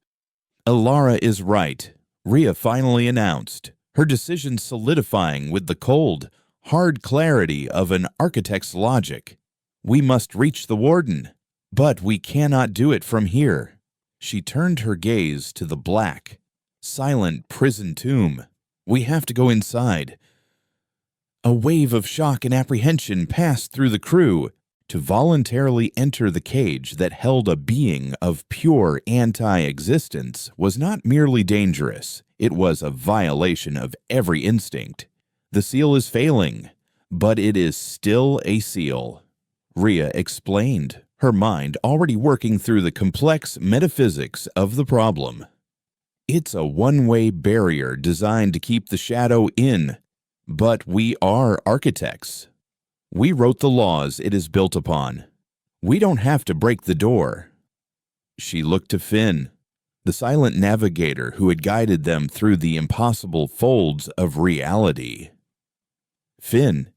A: "Ilara is right," Rhea finally announced, her decision solidifying with the cold, hard clarity of an architect's logic. "We must reach the Warden, but we cannot do it from here." She turned her gaze to the black, silent prison tomb. "We have to go inside." A wave of shock and apprehension passed through the crew. To voluntarily enter the cage that held a being of pure anti-existence was not merely dangerous, it was a violation of every instinct. "The seal is failing, but it is still a seal," Rhea explained, her mind already working through the complex metaphysics of the problem. "It's a one-way barrier designed to keep the shadow in, but we are architects. We wrote the laws it is built upon. We don't have to break the door." She looked to Finn, the silent navigator who had guided them through the impossible folds of reality. "Finn,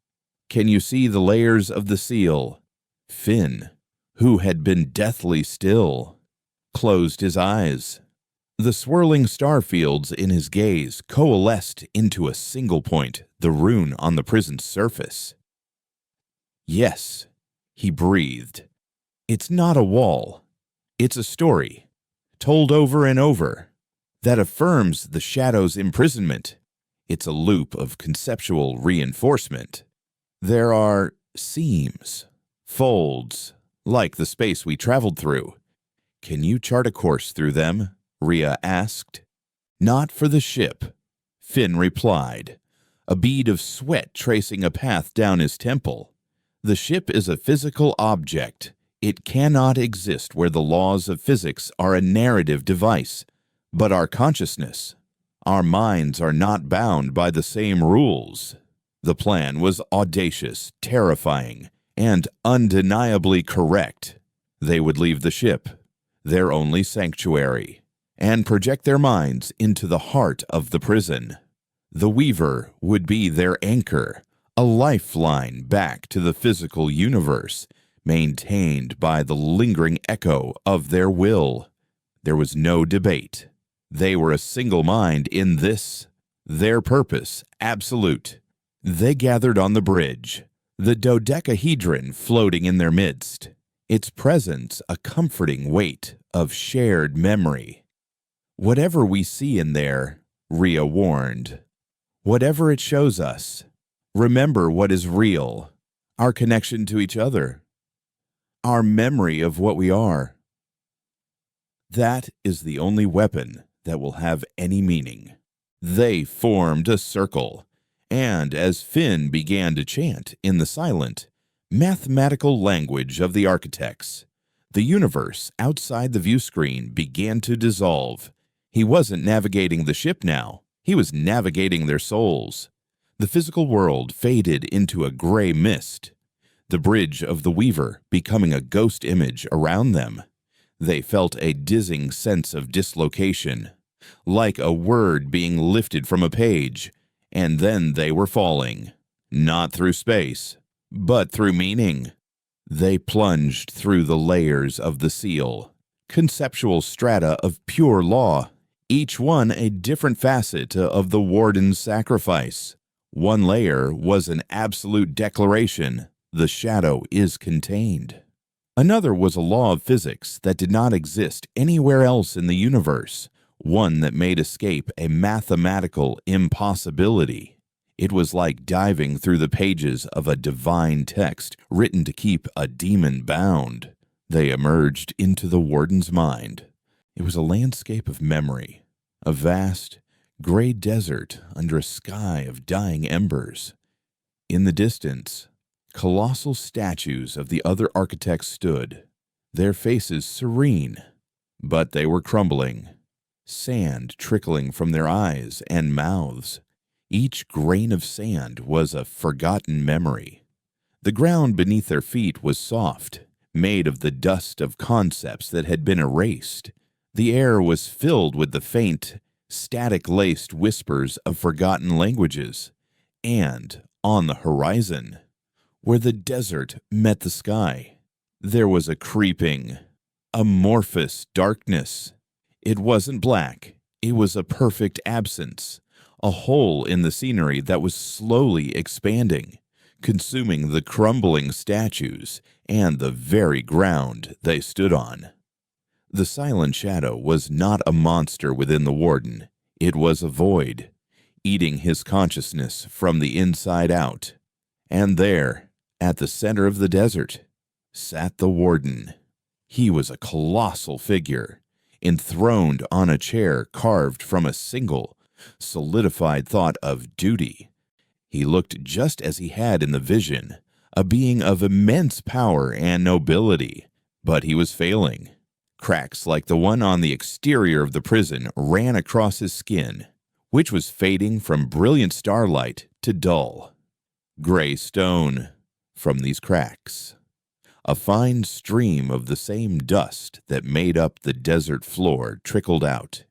A: can you see the layers of the seal?" Finn, who had been deathly still, closed his eyes. The swirling star fields in his gaze coalesced into a single point, the rune on the prison's surface. "Yes," he breathed. "It's not a wall. It's a story, told over and over, that affirms the shadow's imprisonment. It's a loop of conceptual reinforcement. There are seams, folds, like the space we traveled through. Can you chart a course through them?" Rhea asked. "Not for the ship," Finn replied, a bead of sweat tracing a path down his temple. "The ship is a physical object. It cannot exist where the laws of physics are a narrative device. But our consciousness, our minds are not bound by the same rules." The plan was audacious, terrifying, and undeniably correct. They would leave the ship, their only sanctuary, and project their minds into the heart of the prison. The Weaver would be their anchor, a lifeline back to the physical universe, maintained by the lingering echo of their will. There was no debate. They were a single mind in this, their purpose absolute. They gathered on the bridge, the dodecahedron floating in their midst, its presence a comforting weight of shared memory. "Whatever we see in there," Rhea warned, "whatever it shows us, remember what is real, our connection to each other, our memory of what we are. That is the only weapon that will have any meaning." They formed a circle, and as Finn began to chant in the silent, mathematical language of the architects, the universe outside the view screen began to dissolve. He wasn't navigating the ship now, he was navigating their souls. The physical world faded into a gray mist, the bridge of the Weaver becoming a ghost image around them. They felt a dizzying sense of dislocation, like a word being lifted from a page, and then they were falling, not through space, but through meaning. They plunged through the layers of the seal, conceptual strata of pure law, each one a different facet of the warden's sacrifice. One layer was an absolute declaration: the shadow is contained. Another was a law of physics that did not exist anywhere else in the universe, one that made escape a mathematical impossibility. It was like diving through the pages of a divine text written to keep a demon bound. They emerged into the warden's mind. It was a landscape of memory, a vast, gray desert under a sky of dying embers. In the distance, colossal statues of the other architects stood, their faces serene, but they were crumbling, sand trickling from their eyes and mouths. Each grain of sand was a forgotten memory. The ground beneath their feet was soft, made of the dust of concepts that had been erased. The air was filled with the faint, static-laced whispers of forgotten languages. And on the horizon, where the desert met the sky, there was a creeping, amorphous darkness. It wasn't black. It was a perfect absence, a hole in the scenery that was slowly expanding, consuming the crumbling statues and the very ground they stood on. The silent shadow was not a monster within the warden. It was a void, eating his consciousness from the inside out. And there, at the center of the desert, sat the warden. He was a colossal figure, enthroned on a chair carved from a single, solidified thought of duty. He looked just as he had in the vision, a being of immense power and nobility, but he was failing. Cracks like the one on the exterior of the prison ran across his skin, which was fading from brilliant starlight to dull, gray stone. From these cracks, a fine stream of the same dust that made up the desert floor trickled out,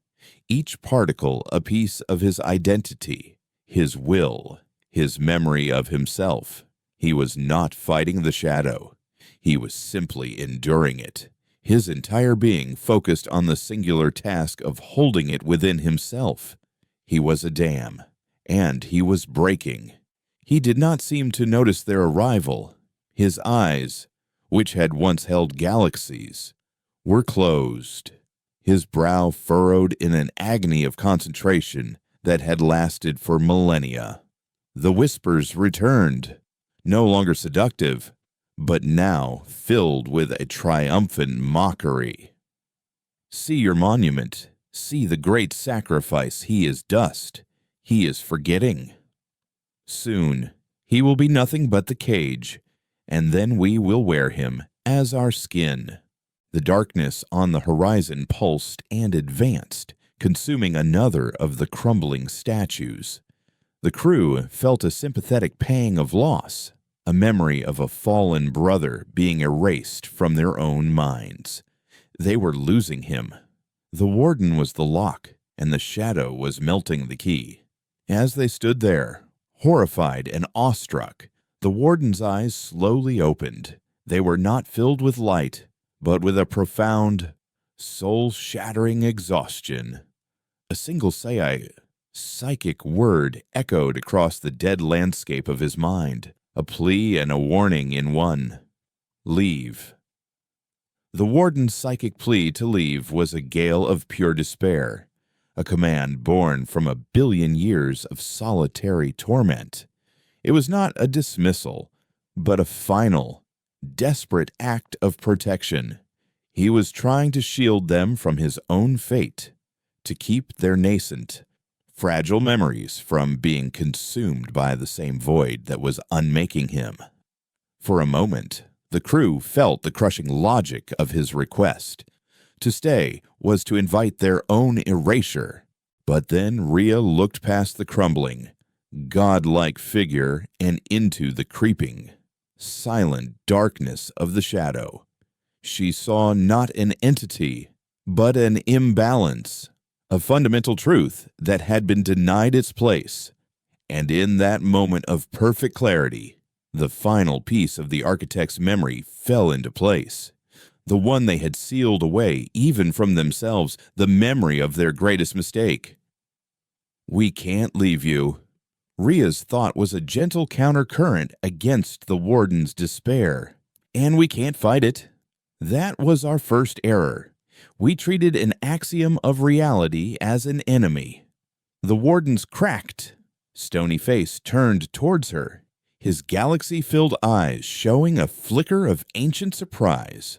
A: each particle a piece of his identity, his will, his memory of himself. He was not fighting the shadow. He was simply enduring it, his entire being focused on the singular task of holding it within himself. He was a dam, and he was breaking. He did not seem to notice their arrival. His eyes, which had once held galaxies, were closed, his brow furrowed in an agony of concentration that had lasted for millennia. The whispers returned, no longer seductive, but now filled with a triumphant mockery. See your monument. See the great sacrifice. He is dust. He is forgetting. Soon he will be nothing but the cage, and then we will wear him as our skin. The darkness on the horizon pulsed and advanced, consuming another of the crumbling statues. The crew felt a sympathetic pang of loss, a memory of a fallen brother being erased from their own minds. They were losing him. The warden was the lock, and the shadow was melting the key. As they stood there, horrified and awestruck, the warden's eyes slowly opened. They were not filled with light, but with a profound, soul-shattering exhaustion. A single psychic word echoed across the dead landscape of his mind, a plea and a warning in one. Leave. The warden's psychic plea to leave was a gale of pure despair, a command born from 1 billion years of solitary torment. It was not a dismissal, but a final, desperate act of protection. He was trying to shield them from his own fate, to keep their nascent, fragile memories from being consumed by the same void that was unmaking him. For a moment, the crew felt the crushing logic of his request. To stay was to invite their own erasure. But then Rhea looked past the crumbling, godlike figure and into the creeping, silent darkness of the shadow. She saw not an entity, but an imbalance, a fundamental truth that had been denied its place. And in that moment of perfect clarity, The final piece of the architect's memory fell into place. The one they had sealed away, even from themselves, the memory of their greatest mistake. "We can't leave you." Rhea's thought was a gentle countercurrent against the warden's despair. "And we can't fight it." That was our first error. We treated an axiom of reality as an enemy. The warden's cracked, stony face turned towards her, his galaxy-filled eyes showing a flicker of ancient surprise.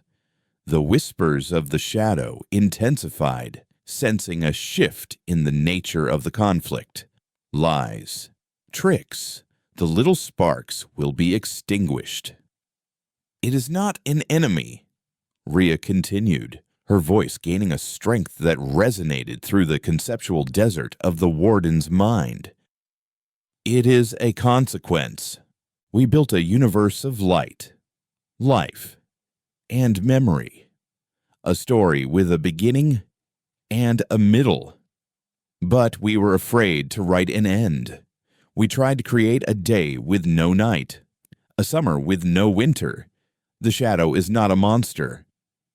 A: The whispers of the shadow intensified, sensing a shift in the nature of the conflict. Lies, tricks, the little sparks will be extinguished. "It is not an enemy," Rhea continued, her voice gaining a strength that resonated through the conceptual desert of the warden's mind. "It is a consequence. We built a universe of light, life, and memory. A story with a beginning and a middle. But we were afraid to write an end. We tried to create a day with no night, a summer with no winter. The shadow is not a monster.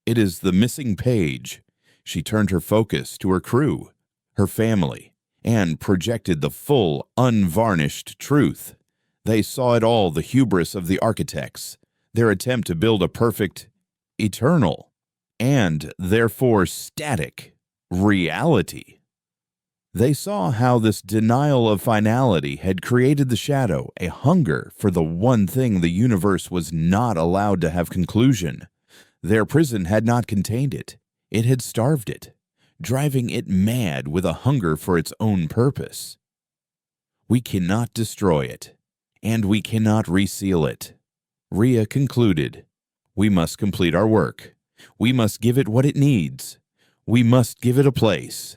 A: It is the missing page." She turned her focus to her crew, her family, and projected the full, unvarnished truth. They saw it all, the hubris of the architects, their attempt to build a perfect, eternal, and therefore static reality. They saw how this denial of finality had created the shadow, a hunger for the one thing the universe was not allowed to have conclusion. Their prison had not contained it. It had starved it, driving it mad with a hunger for its own purpose. "We cannot destroy it, and we cannot reseal it," Rhea concluded. "We must complete our work. We must give it what it needs. We must give it a place."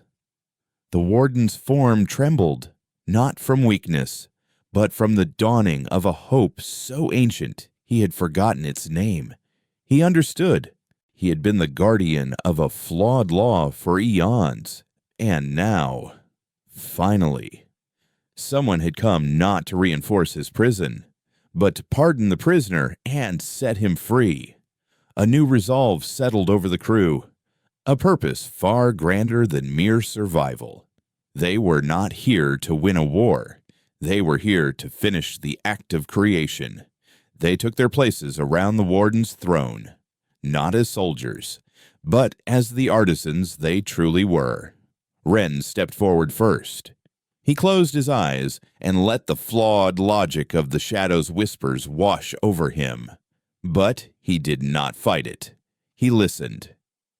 A: The warden's form trembled, not from weakness, but from the dawning of a hope so ancient he had forgotten its name. He understood. He had been the guardian of a flawed law for eons, and now, finally, someone had come not to reinforce his prison, but to pardon the prisoner and set him free. A new resolve settled over the crew, a purpose far grander than mere survival. They were not here to win a war. They were here to finish the act of creation. They took their places around the warden's throne, not as soldiers, but as the artisans they truly were. Ren stepped forward first. He closed his eyes and let the flawed logic of the shadow's whispers wash over him. But he did not fight it. He listened.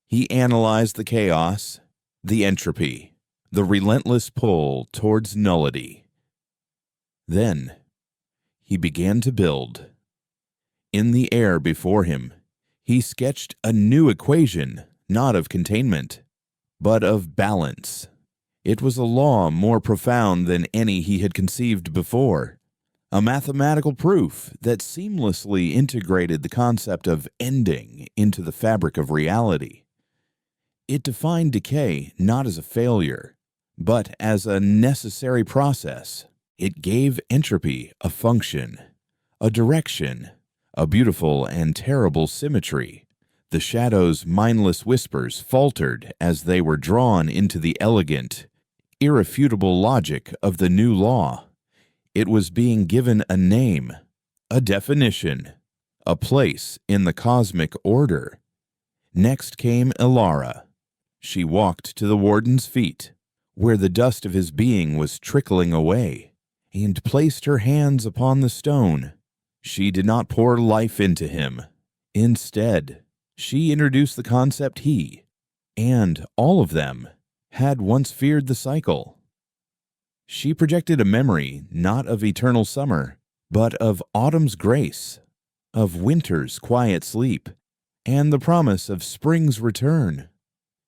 A: He analyzed the chaos, the entropy, the relentless pull towards nullity. Then he began to build. In the air before him, he sketched a new equation, not of containment, but of balance. It was a law more profound than any he had conceived before, a mathematical proof that seamlessly integrated the concept of ending into the fabric of reality. It defined decay not as a failure, but as a necessary process. It gave entropy a function, a direction, a beautiful and terrible symmetry. The shadow's mindless whispers faltered as they were drawn into the elegant, irrefutable logic of the new law. It was being given a name, a definition, a place in the cosmic order. Next came Ilara. She walked to the warden's feet, where the dust of his being was trickling away, and placed her hands upon the stone. She did not pour life into him. Instead, she introduced the concept he, and all of them, had once feared the cycle. She projected a memory not of eternal summer, but of autumn's grace, of winter's quiet sleep, and the promise of spring's return.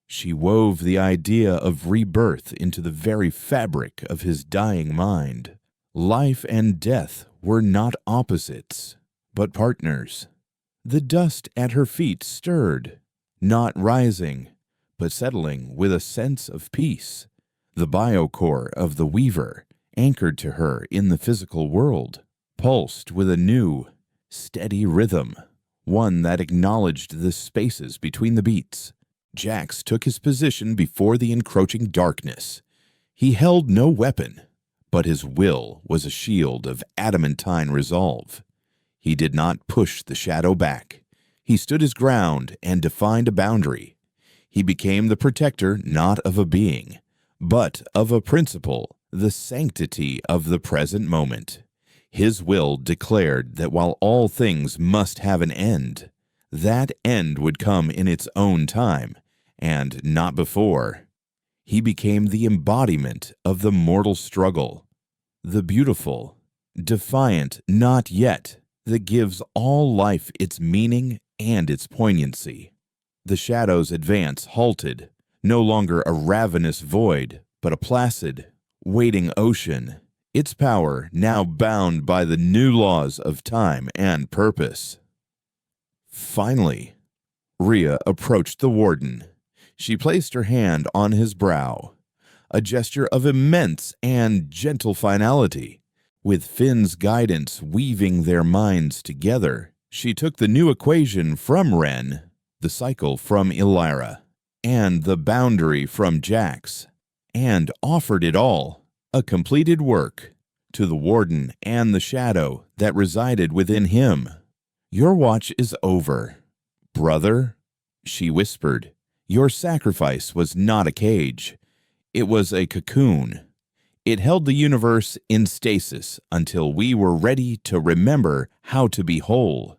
A: She wove the idea of rebirth into the very fabric of his dying mind. Life and death were not opposites, but partners. The dust at her feet stirred, not rising, but settling with a sense of peace. The biocore of the weaver anchored to her in the physical world. pulsed with a new, steady rhythm, one that acknowledged the spaces between the beats. Jax took his position before the encroaching darkness. He held no weapon, but his will was a shield of adamantine resolve. He did not push the shadow back. He stood his ground and defined a boundary. He became the protector not of a being, but of a principle, the sanctity of the present moment. His will declared that while all things must have an end, that end would come in its own time, and not before. He became the embodiment of the mortal struggle, the beautiful, defiant not yet, that gives all life its meaning and its poignancy. The shadow's advance halted, no longer a ravenous void, but a placid, waiting ocean, its power now bound by the new laws of time and purpose. Finally, Rhea approached the warden. She placed her hand on his brow, a gesture of immense and gentle finality. With Finn's guidance weaving their minds together, she took the new equation from Ren, the cycle from Elira, and the boundary from Jax, and offered it all, a completed work, to the warden and the shadow that resided within him. "Your watch is over, brother," she whispered. "Your sacrifice was not a cage. It was a cocoon. It held the universe in stasis until we were ready to remember how to be whole."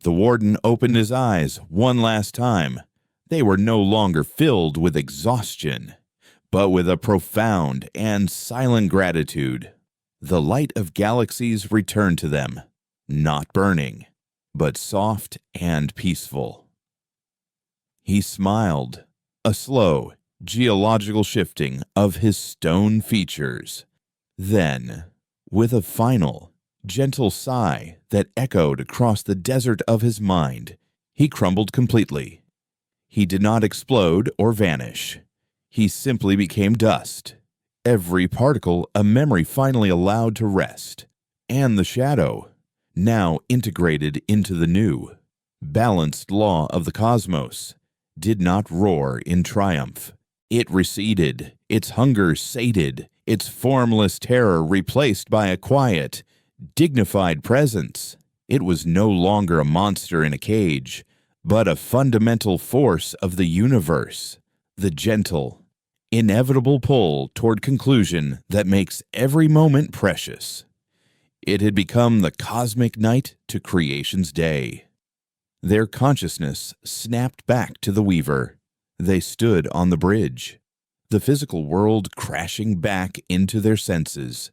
A: The warden opened his eyes one last time. They were no longer filled with exhaustion, but with a profound and silent gratitude. The light of galaxies returned to them, not burning, but soft and peaceful. He smiled, a slow, geological shifting of his stone features. Then, with a final, gentle sigh that echoed across the desert of his mind, he crumbled completely. He did not explode or vanish. He simply became dust, every particle a memory finally allowed to rest, and the shadow, now integrated into the new, balanced law of the cosmos, did not roar in triumph. It receded, its hunger sated, its formless terror replaced by a quiet, dignified presence. It was no longer a monster in a cage, but a fundamental force of the universe, the gentle, inevitable pull toward conclusion that makes every moment precious. It had become the cosmic night to creation's day. Their consciousness snapped back to the Weaver. They stood on the bridge, the physical world crashing back into their senses.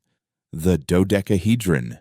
A: The dodecahedron,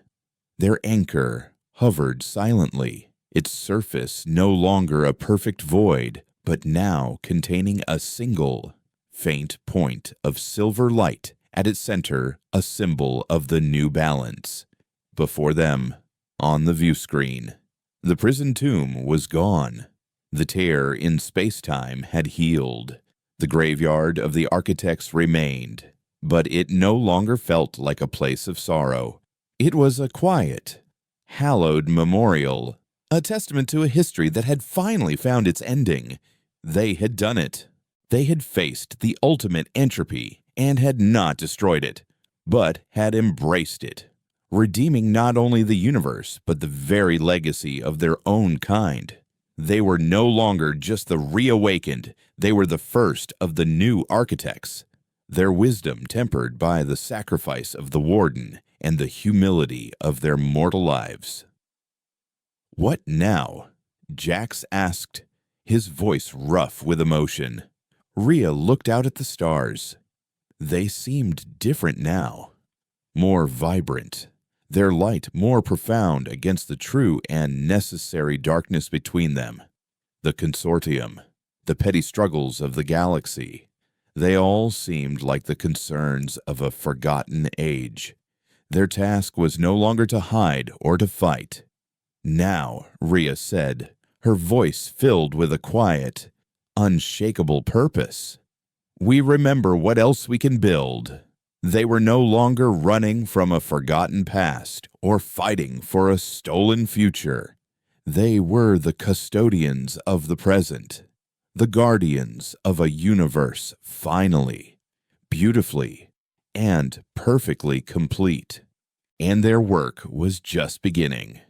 A: their anchor, hovered silently, its surface no longer a perfect void, but now containing a single, faint point of silver light at its center, a symbol of the new balance. Before them, on the view screen, the prison tomb was gone. The tear in space-time had healed. The graveyard of the architects remained, but it no longer felt like a place of sorrow. It was a quiet, hallowed memorial, a testament to a history that had finally found its ending. They had done it. They had faced the ultimate entropy and had not destroyed it, but had embraced it, redeeming not only the universe, but the very legacy of their own kind. They were no longer just the reawakened, they were the first of the new architects, their wisdom tempered by the sacrifice of the warden and the humility of their mortal lives. "What now?" Jax asked, his voice rough with emotion. Rhea looked out at the stars. They seemed different now, more vibrant, their light more profound against the true and necessary darkness between them. The consortium, the petty struggles of the galaxy, they all seemed like the concerns of a forgotten age. Their task was no longer to hide or to fight. "Now," Rhea said, her voice filled with a quiet, unshakable purpose, "we remember what else we can build. They were no longer running from a forgotten past or fighting for a stolen future. They were the custodians of the present, the guardians of a universe finally, beautifully, and perfectly complete. And their work was just beginning.